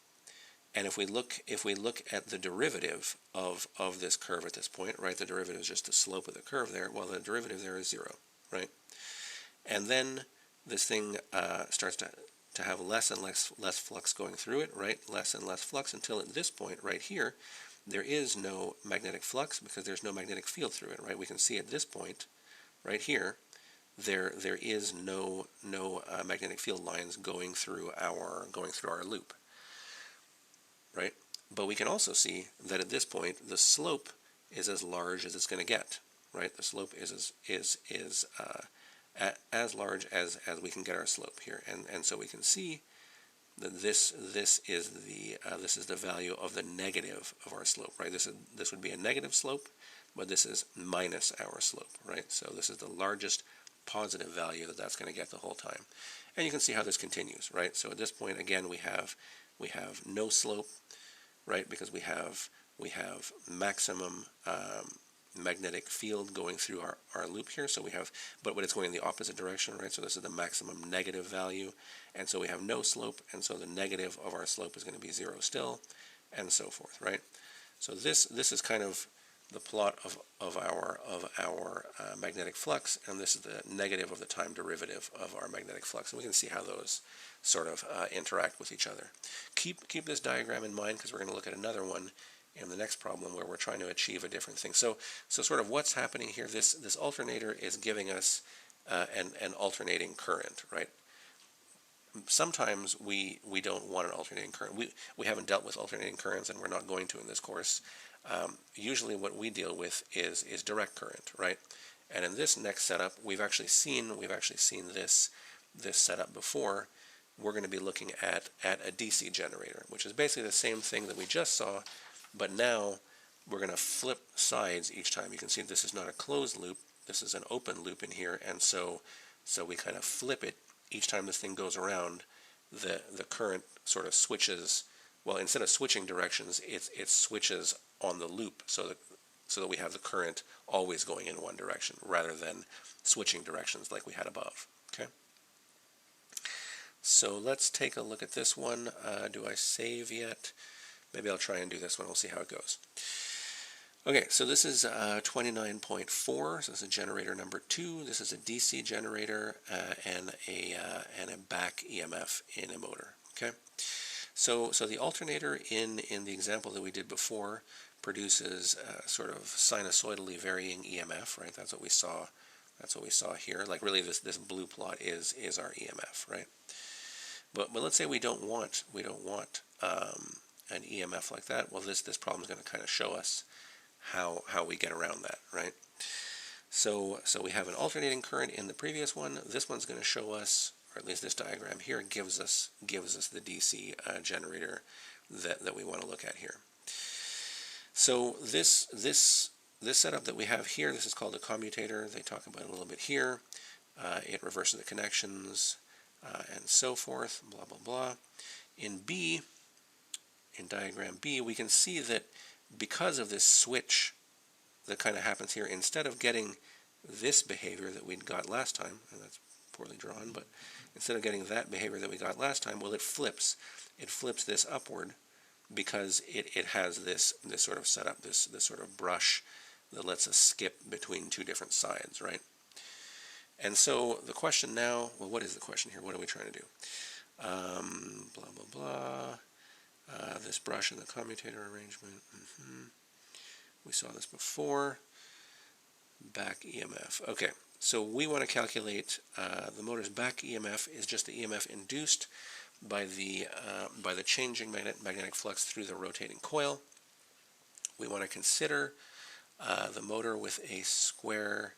And if we look at the derivative of this curve at this point, right? The derivative is just the slope of the curve there. Well, the derivative there is 0, right? And then this thing starts to have less and less flux going through it, right? Less and less flux until at this point right here, there is no magnetic flux because there's no magnetic field through it, right? We can see at this point right here there is no magnetic field lines going through our loop, right? But we can also see that at this point the slope is as large as it's going to get, right? The slope is as large as we can get our slope here, and so we can see that this is the value of the negative of our slope, right? This would be a negative slope, but this is minus our slope, right? So this is the largest positive value that that's going to get the whole time, and you can see how this continues, right? So at this point, again, we have no slope, right? Because we have maximum magnetic field going through our loop here. So we have, but when it's going in the opposite direction, right? So this is the maximum negative value, and so we have no slope, and so the negative of our slope is going to be 0 still, and so forth, right? So this is kind of the plot of our magnetic flux, and this is the negative of the time derivative of our magnetic flux, and we can see how those sort of interact with each other. Keep this diagram in mind, because we're going to look at another one in the next problem where we're trying to achieve a different thing. So sort of what's happening here, this alternator is giving us an alternating current, right? Sometimes we don't want an alternating current. We haven't dealt with alternating currents, and we're not going to in this course. Usually what we deal with is direct current, right? And in this next setup, we've actually seen this setup before. We're going to be looking at a DC generator, which is basically the same thing that we just saw, but now we're going to flip sides each time. You can see this is not a closed loop, this is an open loop in here, and so we kind of flip it each time this thing goes around. The current sort of switches, well, instead of switching directions, it switches on the loop, so that we have the current always going in one direction rather than switching directions like we had above. Okay. So let's take a look at this one. Do I save yet? Maybe I'll try and do this one. We'll see how it goes. Okay, so this is 29.4. So this is generator number 2. This is a DC generator and a back EMF in a motor. Okay, so the alternator in the example that we did before produces sort of sinusoidally varying EMF, right? That's what we saw. That's what we saw here. Like really, this blue plot is our EMF, right? But let's say we don't want an EMF like that. Well, this problem is going to kind of show us how we get around that, right? So we have an alternating current in the previous one. This one's going to show us, or at least this diagram here gives us the DC generator that we want to look at here. So this setup that we have here, this is called a commutator. They talk about it a little bit here. It reverses the connections and so forth, blah, blah, blah. In diagram B, we can see that because of this switch that kind of happens here, instead of getting this behavior that we'd got last time, and that's poorly drawn, but instead of getting that behavior that we got last time, well, it flips this upward because it has this sort of setup, this sort of brush that lets us skip between two different sides, right? And so the question now, well, what is the question here? What are we trying to do? Blah, blah, blah. This brush in the commutator arrangement. We saw this before. Back EMF. Okay, so we want to calculate the motor's back EMF is just the EMF induced by the changing magnetic flux through the rotating coil. We want to consider the motor with a square,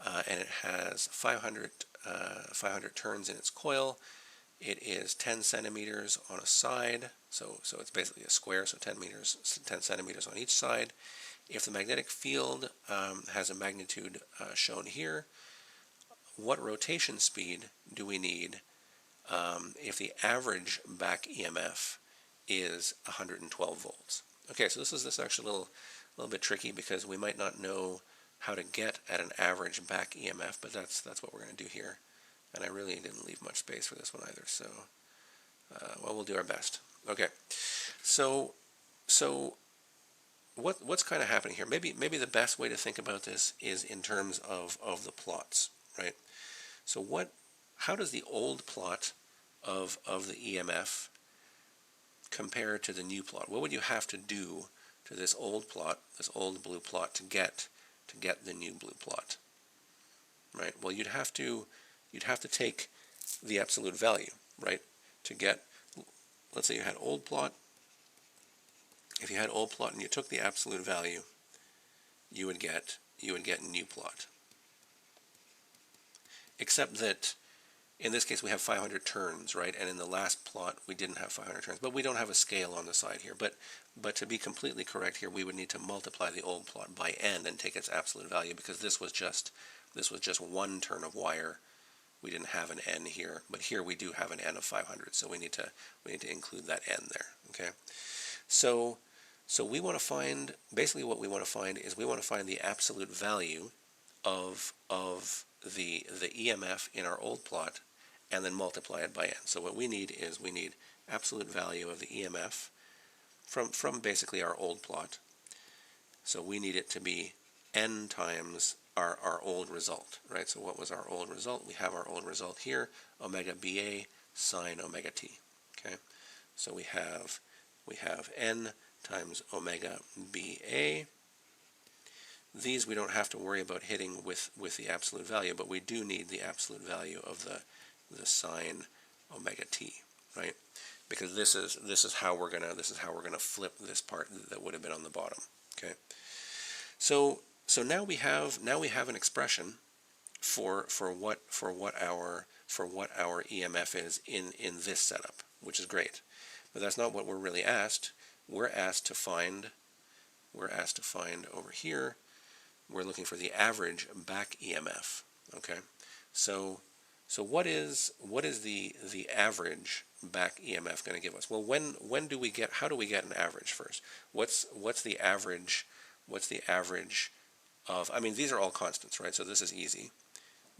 and it has 500 turns in its coil. It is 10 centimeters on a side, so it's basically a square, so 10 centimeters on each side. If the magnetic field has a magnitude shown here, what rotation speed do we need if the average back EMF is 112 volts? Okay, so this is actually a little bit tricky because we might not know how to get at an average back EMF, but that's what we're going to do here. And I really didn't leave much space for this one either, so well, we'll do our best. Okay, so what's kind of happening here? Maybe the best way to think about this is in terms of the plots, right? So how does the old plot of the EMF compare to the new plot? What would you have to do to this old plot, this old blue plot, to get the new blue plot? right? Well, you'd have to take the absolute value, right, to get, let's say you had old plot. If you had old plot and you took the absolute value, you would get new plot. Except that in this case we have 500 turns, right? And in the last plot we didn't have 500 turns, but we don't have a scale on the side here. But to be completely correct here, we would need to multiply the old plot by n and take its absolute value, because this was just one turn of wire. We didn't have an n here, but here we do have an n of 500, so we need to include that n there. Okay, so we want to find, basically what we want to find is we want to find the absolute value of the EMF in our old plot, and then multiply it by n. So what we need is absolute value of the EMF from basically our old plot. So we need it to be n times our old result, right? So what was our old result? We have our old result here, omega BA sine omega t. Okay, so we have n times omega BA. These we don't have to worry about hitting with the absolute value, but we do need the absolute value of the sine omega t, right? Because this is how we're gonna flip this part that would have been on the bottom. Okay, so now we have an expression for what our EMF is in this setup, which is great. But that's not what we're really asked. We're asked to find over here. We're looking for the average back EMF. Okay, so what is the average back EMF going to give us? Well, when do we get, how do we get an average first? What's the average? What's the average of? I mean, these are all constants, right? So this is easy.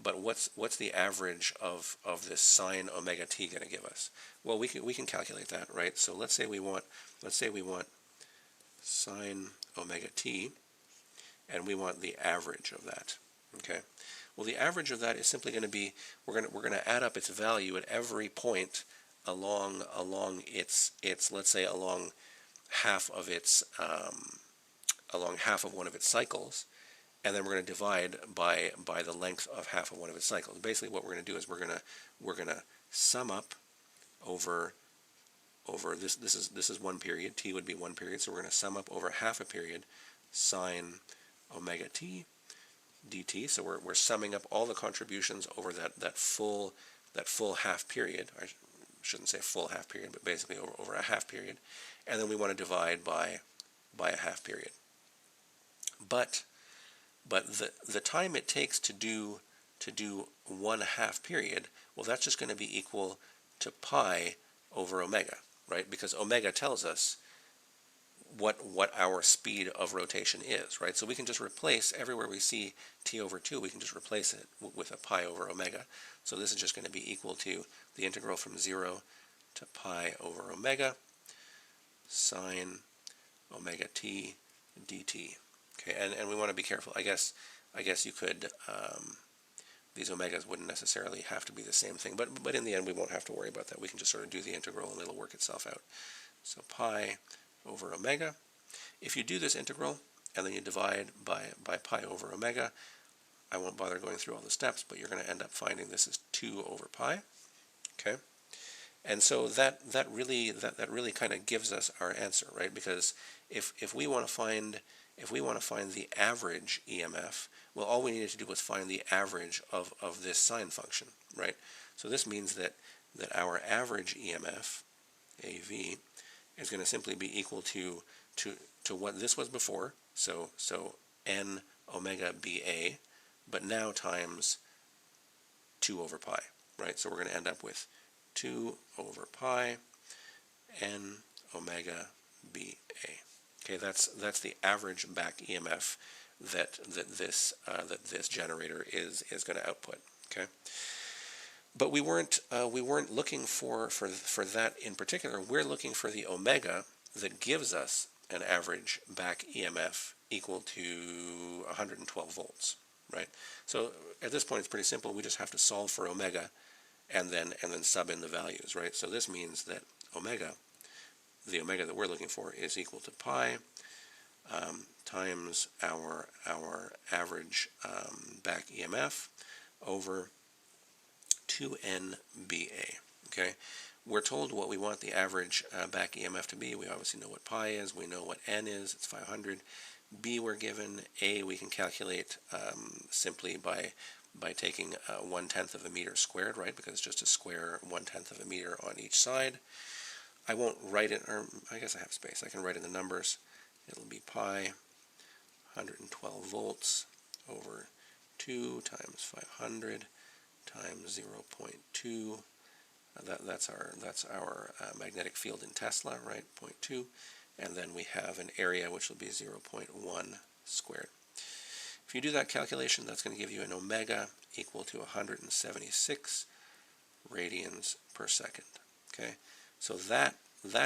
But what's the average of this sine omega t going to give us? Well, we can calculate that, right? So let's say we want sine omega t, and we want the average of that. Okay. Well, the average of that is simply going to be, we're going to add up its value at every point along its let's say along half of one of its cycles, and then we're going to divide by the length of half of one of its cycles. Basically, what we're going to do is we're going to sum up over this. This is one period. T would be one period, so we're going to sum up over half a period sine omega t dt. So we're summing up all the contributions over that full half period. I shouldn't say full half period, but basically over a half period, and then we want to divide by a half period. But the time it takes to do 1/2 period, well, that's just going to be equal to pi over omega, right? Because omega tells us what our speed of rotation is, right? So we can just replace, everywhere we see t over 2, we can just replace it with a pi over omega. So this is just going to be equal to the integral from 0 to pi over omega sine omega t dt. Okay, and we want to be careful. I guess you could, these omegas wouldn't necessarily have to be the same thing, but in the end we won't have to worry about that. We can just sort of do the integral and it'll work itself out. So pi over omega. If you do this integral and then you divide by pi over omega, I won't bother going through all the steps, but you're going to end up finding this is 2 over pi. Okay, and so that really kind of gives us our answer, right? Because if we want to find the average EMF, well, all we needed to do was find the average of this sine function, right? So this means that our average EMF, AV, is going to simply be equal to what this was before, so n omega BA, but now times 2 over pi, right? So we're going to end up with 2 over pi n omega BA. Okay, that's the average back EMF that this generator is going to output. Okay, but we weren't looking for that in particular. We're looking for the omega that gives us an average back EMF equal to 112 volts, right? So at this point it's pretty simple. We just have to solve for omega and then sub in the values, right? So this means that omega, the omega that we're looking for, is equal to pi times our average back EMF over 2nBA. Okay, we're told what we want the average back EMF to be. We obviously know what pi is. We know what n is. It's 500. B we're given. A we can calculate simply by taking 1/10 of a meter squared, right? Because it's just a square 1/10 of a meter on each side. I won't write it, or I guess I have space. I can write in the numbers. It'll be pi 112 volts over 2 times 500 times 0.2. That's our magnetic field in Tesla, right? 0.2. And then we have an area which will be 0.1 squared. If you do that calculation, that's going to give you an omega equal to 176 radians per second. Okay, so that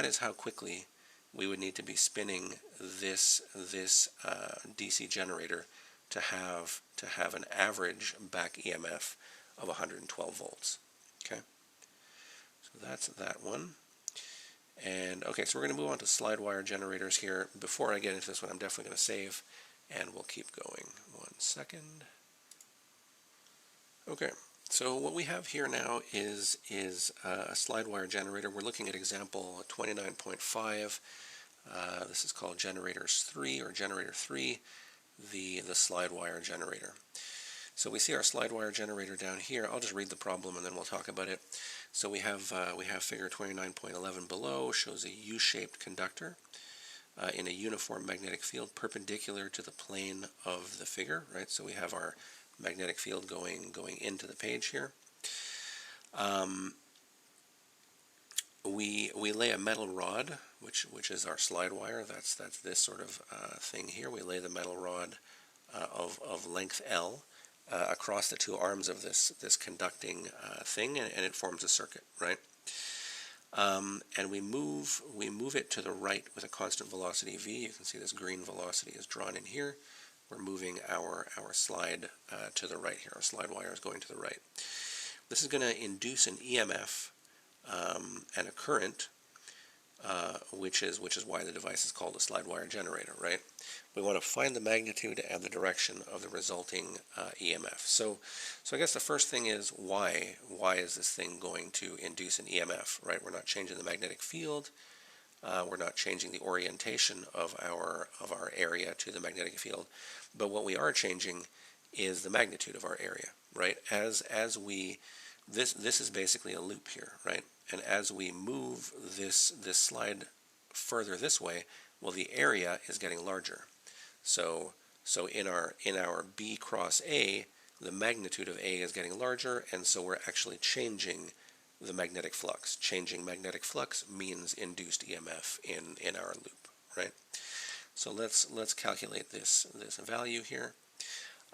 is how quickly we would need to be spinning this DC generator to have an average back EMF of 112 volts. Okay, so that's that one. And okay, so we're going to move on to slide wire generators here. Before I get into this one, I'm definitely going to save, and we'll keep going. 1 second. Okay, so what we have here now is a slide wire generator. We're looking at example 29.5. This is called generators 3 or generator 3, the slide wire generator. So we see our slide wire generator down here. I'll just read the problem and then we'll talk about it. So we have figure 29.11 below, shows a U-shaped conductor in a uniform magnetic field perpendicular to the plane of the figure, right? So we have our magnetic field going into the page here. We lay a metal rod, which is our slide wire. That's this sort of thing here. We lay the metal rod of length L across the two arms of this conducting thing, and it forms a circuit, right? And we move it to the right with a constant velocity v. You can see this green velocity is drawn in here. We're moving our slide to the right here. Our slide wire is going to the right. This is going to induce an EMF and a current, which is why the device is called a slide wire generator, right? We want to find the magnitude and the direction of the resulting EMF. So I guess the first thing is why is this thing going to induce an EMF, right? We're not changing the magnetic field. We're not changing the orientation of our area to the magnetic field, but what we are changing is the magnitude of our area, right? As we this is basically a loop here, right? And as we move this slide further this way, well, the area is getting larger. So in our B cross A, the magnitude of A is getting larger, and so we're actually changing the magnetic flux. Changing magnetic flux means induced EMF in our loop, right? So let's calculate this value here.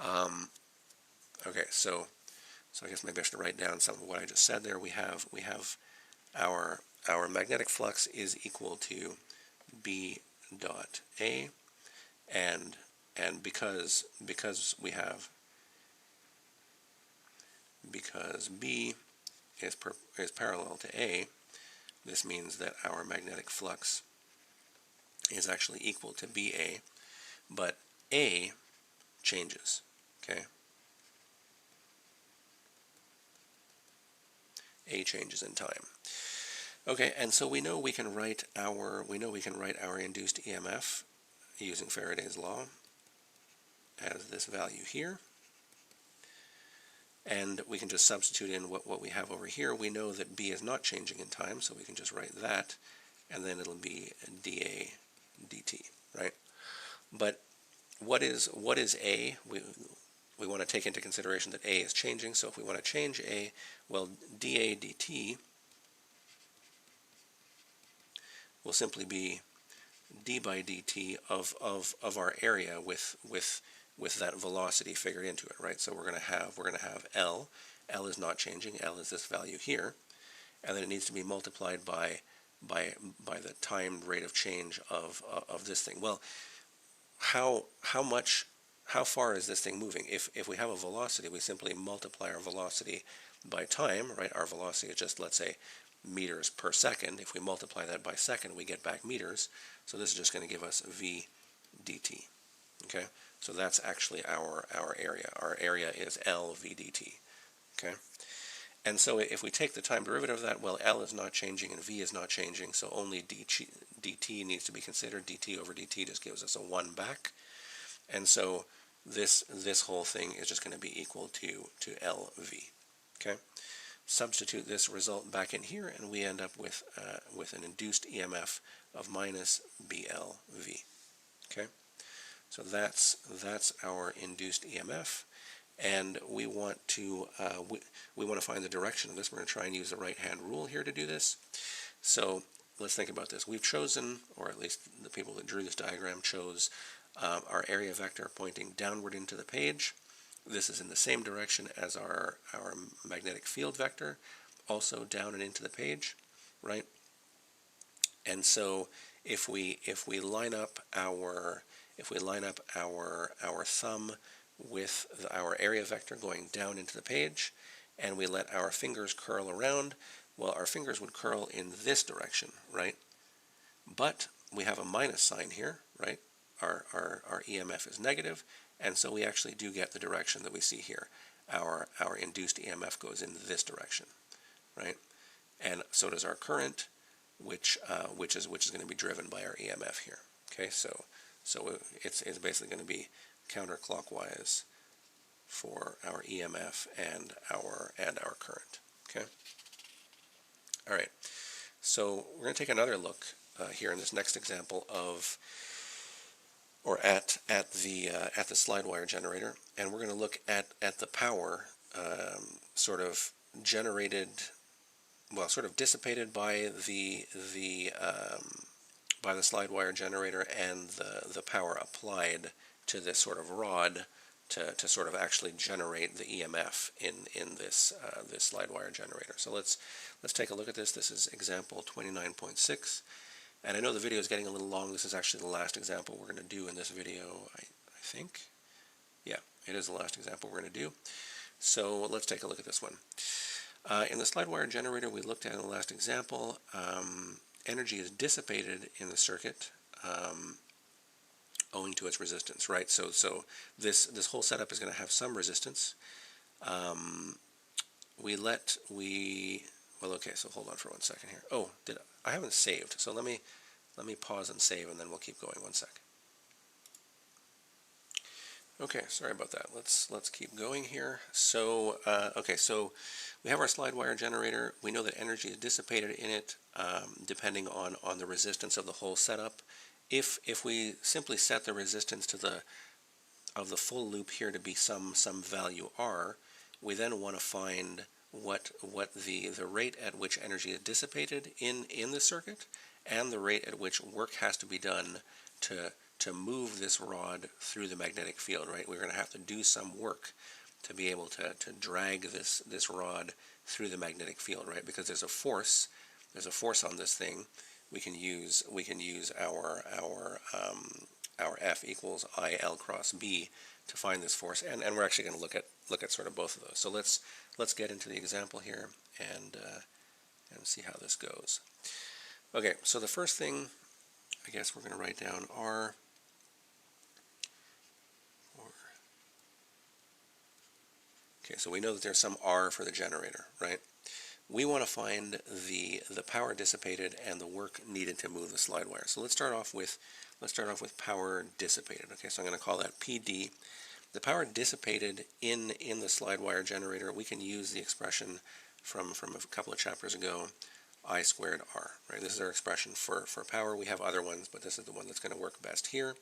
Okay, so I guess maybe I should write down some of what I just said there. We have our magnetic flux is equal to B dot A, and because B is parallel to A, this means that our magnetic flux is actually equal to BA, but A changes, okay? A changes in time. Okay, and so we know we can write our induced EMF using Faraday's law as this value here. And we can just substitute in what we have over here. We know that B is not changing in time, so we can just write that, and then it'll be dA dt, right? But what is A? We want to take into consideration that A is changing, so if we want to change A, well, dA dt will simply be d by dt of our area with that velocity figured into it, right? So we're going to have L. L is not changing. L is this value here, and then it needs to be multiplied by the timed rate of change of this thing. Well, how far is this thing moving? If we have a velocity, we simply multiply our velocity by time, right? Our velocity is just, let's say, meters per second. If we multiply that by second, we get back meters. So this is just going to give us v dt. Okay, so that's actually our area. Our area is L v dt. Okay, and so if we take the time derivative of that, well, L is not changing and V is not changing, so only dt needs to be considered. dt over dt just gives us a 1 back, and so this whole thing is just going to be equal to LV. Okay, substitute this result back in here, and we end up with an induced EMF of minus BLV. Okay, so that's our induced EMF, and we want to find the direction of this. We're going to try and use the right-hand rule here to do this. So let's think about this. We've chosen, or at least the people that drew this diagram chose, our area vector pointing downward into the page. This is in the same direction as our magnetic field vector, also down and into the page, right? And so if we line up our thumb with our area vector going down into the page, and we let our fingers curl around, well, our fingers would curl in this direction, right? But we have a minus sign here, right? Our EMF is negative, and so we actually do get the direction that we see here. Our induced EMF goes in this direction, right? And so does our current, which is going to be driven by our EMF here. Okay, so it's basically going to be counterclockwise for our EMF and our current. Okay. All right. So we're going to take another look here in this next example at the slide wire generator, and we're going to look at the power sort of generated, well, sort of dissipated by the slide wire generator, and the power applied to this sort of rod to sort of actually generate the EMF in this slide wire generator. So let's take a look at this. This is example 29.6. And I know the video is getting a little long. This is actually the last example we're going to do in this video, I think. Yeah, it is the last example we're going to do. So let's take a look at this one. In the slide wire generator we looked at in the last example, energy is dissipated in the circuit owing to its resistance, right? So this whole setup is going to have some resistance. Well, okay, so hold on for 1 second here. Oh, I haven't saved, so let me pause and save, and then we'll keep going 1 sec. Okay, sorry about that. Let's keep going here. So okay, so we have our slide wire generator. We know that energy is dissipated in it depending on the resistance of the whole setup. If we simply set the resistance to the full loop here to be some value R, we then want to find what the rate at which energy is dissipated in the circuit, and the rate at which work has to be done to move this rod through the magnetic field, right? We're going to have to do some work to be able to drag this rod through the magnetic field, right? Because there's a force on this thing. We can use our F equals IL cross B to find this force, and we're actually going to look at sort of both of those. So let's get into the example here and see how this goes. Okay, so the first thing, I guess we're going to write down R. Okay, so we know that there's some R for the generator, right? We want to find the power dissipated and the work needed to move the slide wire. So let's start off with power dissipated. Okay, so I'm going to call that PD. The power dissipated in the slide wire generator, we can use the expression from a couple of chapters ago, I squared R, right? This is our expression for power. We have other ones, but this is the one that's going to work best here.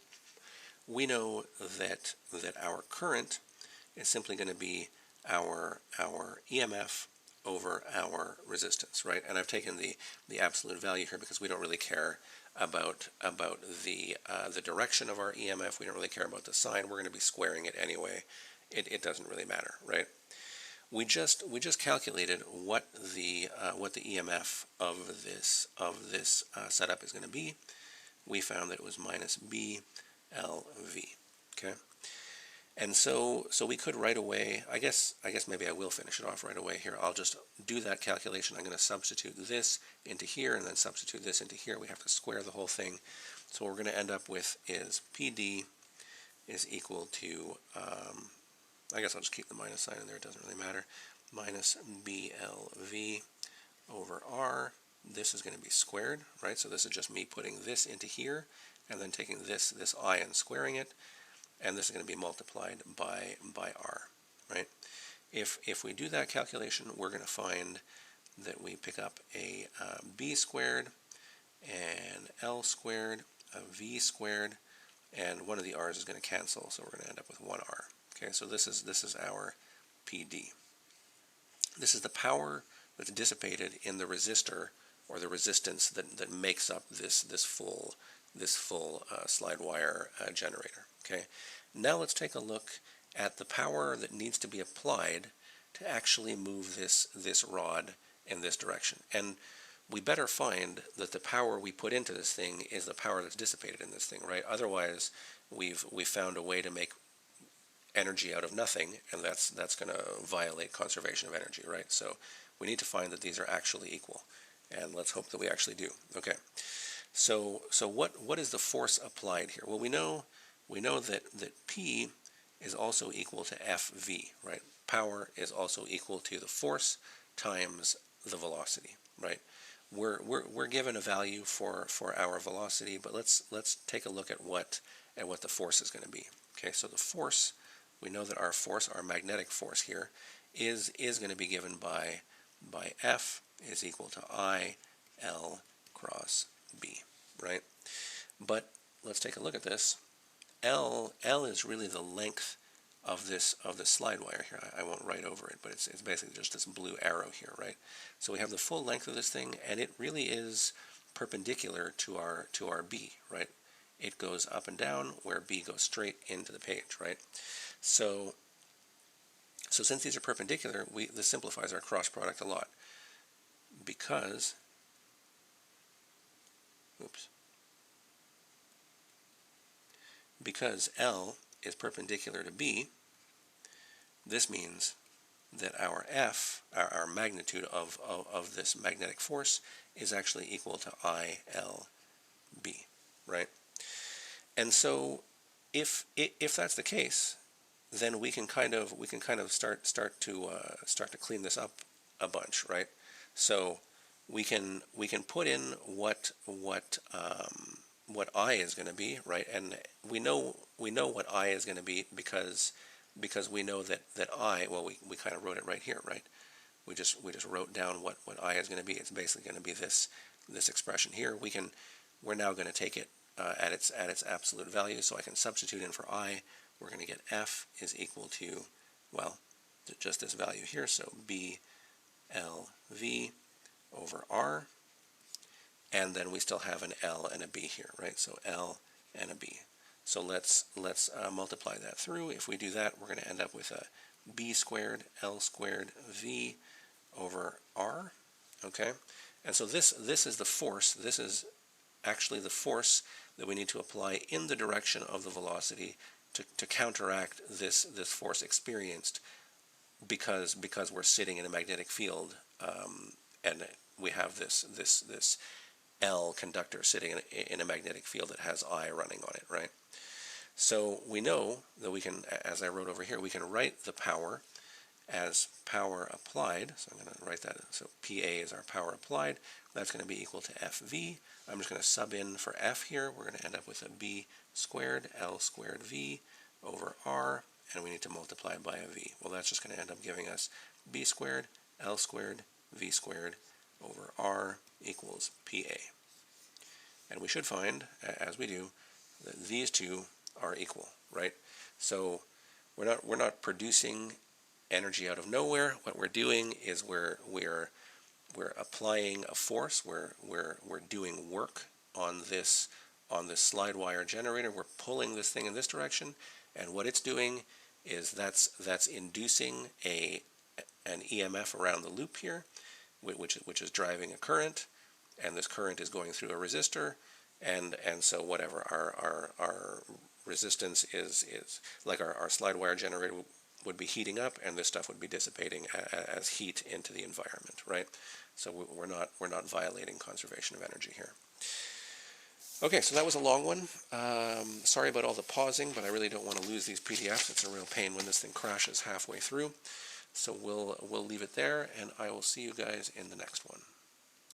We know that our current is simply going to be our EMF over our resistance, right? And I've taken the absolute value here because we don't really care about the direction of our EMF. We don't really care about the sign. We're going to be squaring it anyway. It doesn't really matter, right? We just calculated what the EMF of this setup is going to be. We found that it was minus BLV. Okay. And so we could right away, I guess maybe I will finish it off right away here. I'll just do that calculation. I'm going to substitute this into here and then substitute this into here. We have to square the whole thing. So what we're going to end up with is PD is equal to, I guess I'll just keep the minus sign in there. It doesn't really matter. minus BLV over R. This is going to be squared, right? So this is just me putting this into here and then taking this I and squaring it, and this is going to be multiplied by R, right? If we do that calculation, we're going to find that we pick up a B squared and L squared, a V squared, and one of the R's is going to cancel, so we're going to end up with 1R. Okay, so this is our PD. This is the power that's dissipated in the resistor or the resistance that makes up this full slide wire generator. Okay, now let's take a look at the power that needs to be applied to actually move this rod in this direction. And we better find that the power we put into this thing is the power that's dissipated in this thing, right? Otherwise, we've found a way to make energy out of nothing, and that's going to violate conservation of energy, right? So we need to find that these are actually equal, and let's hope that we actually do. Okay. So what is the force applied here? Well, we know that P is also equal to FV, right? Power is also equal to the force times the velocity, right? We're given a value for our velocity, but let's take a look at what the force is going to be. Okay, so the force, we know that our force, our magnetic force here, is going to be given by F is equal to I L cross B, right? But let's take a look at this. L is really the length of this slide wire here. I won't write over it, but it's basically just this blue arrow here, right? So we have the full length of this thing, and it really is perpendicular to our B, right? It goes up and down where B goes straight into the page, right? So since these are perpendicular, this simplifies our cross product a lot, because L is perpendicular to B. This means that our F, our magnitude of this magnetic force, is actually equal to ILB, right? And so if that's the case, then we can kind of start to clean this up a bunch, right? So we can put in what I is going to be, right? And we know what I is going to be because we know that I, well, we kind of wrote it right here, right? We just wrote down what I is going to be. It's basically going to be this expression here. We're now going to take it at its absolute value, so I can substitute in for I. We're going to get F is equal to, well, just this value here, so BLV over R, and then we still have an L and a B here, right? So L and a B. So let's multiply that through. If we do that, we're going to end up with a B squared L squared V over R, okay? And so this is the force. This is actually the force that we need to apply in the direction of the velocity to counteract this force experienced because we're sitting in a magnetic field, and we have this L conductor sitting in a magnetic field that has I running on it, right? So we know that we can, as I wrote over here, we can write the power as power applied. So I'm going to write that. So PA is our power applied. That's going to be equal to FV. I'm just going to sub in for F here. We're going to end up with a B squared L squared V over R, and we need to multiply by a V. Well, that's just going to end up giving us B squared L squared V squared over R equals PA. And we should find, as we do, that these two are equal, right? So we're not producing energy out of nowhere. What we're doing is we're applying a force. We're doing work on this slide wire generator. We're pulling this thing in this direction, and what it's doing is that's inducing an EMF around the loop here, which is driving a current, and this current is going through a resistor, and so whatever our resistance is like our slide wire generator would be heating up, and this stuff would be dissipating as heat into the environment, right? So we're not violating conservation of energy here. Okay, so that was a long one. Sorry about all the pausing, but I really don't want to lose these PDFs. It's a real pain when this thing crashes halfway through. So we'll leave it there, and I will see you guys in the next one.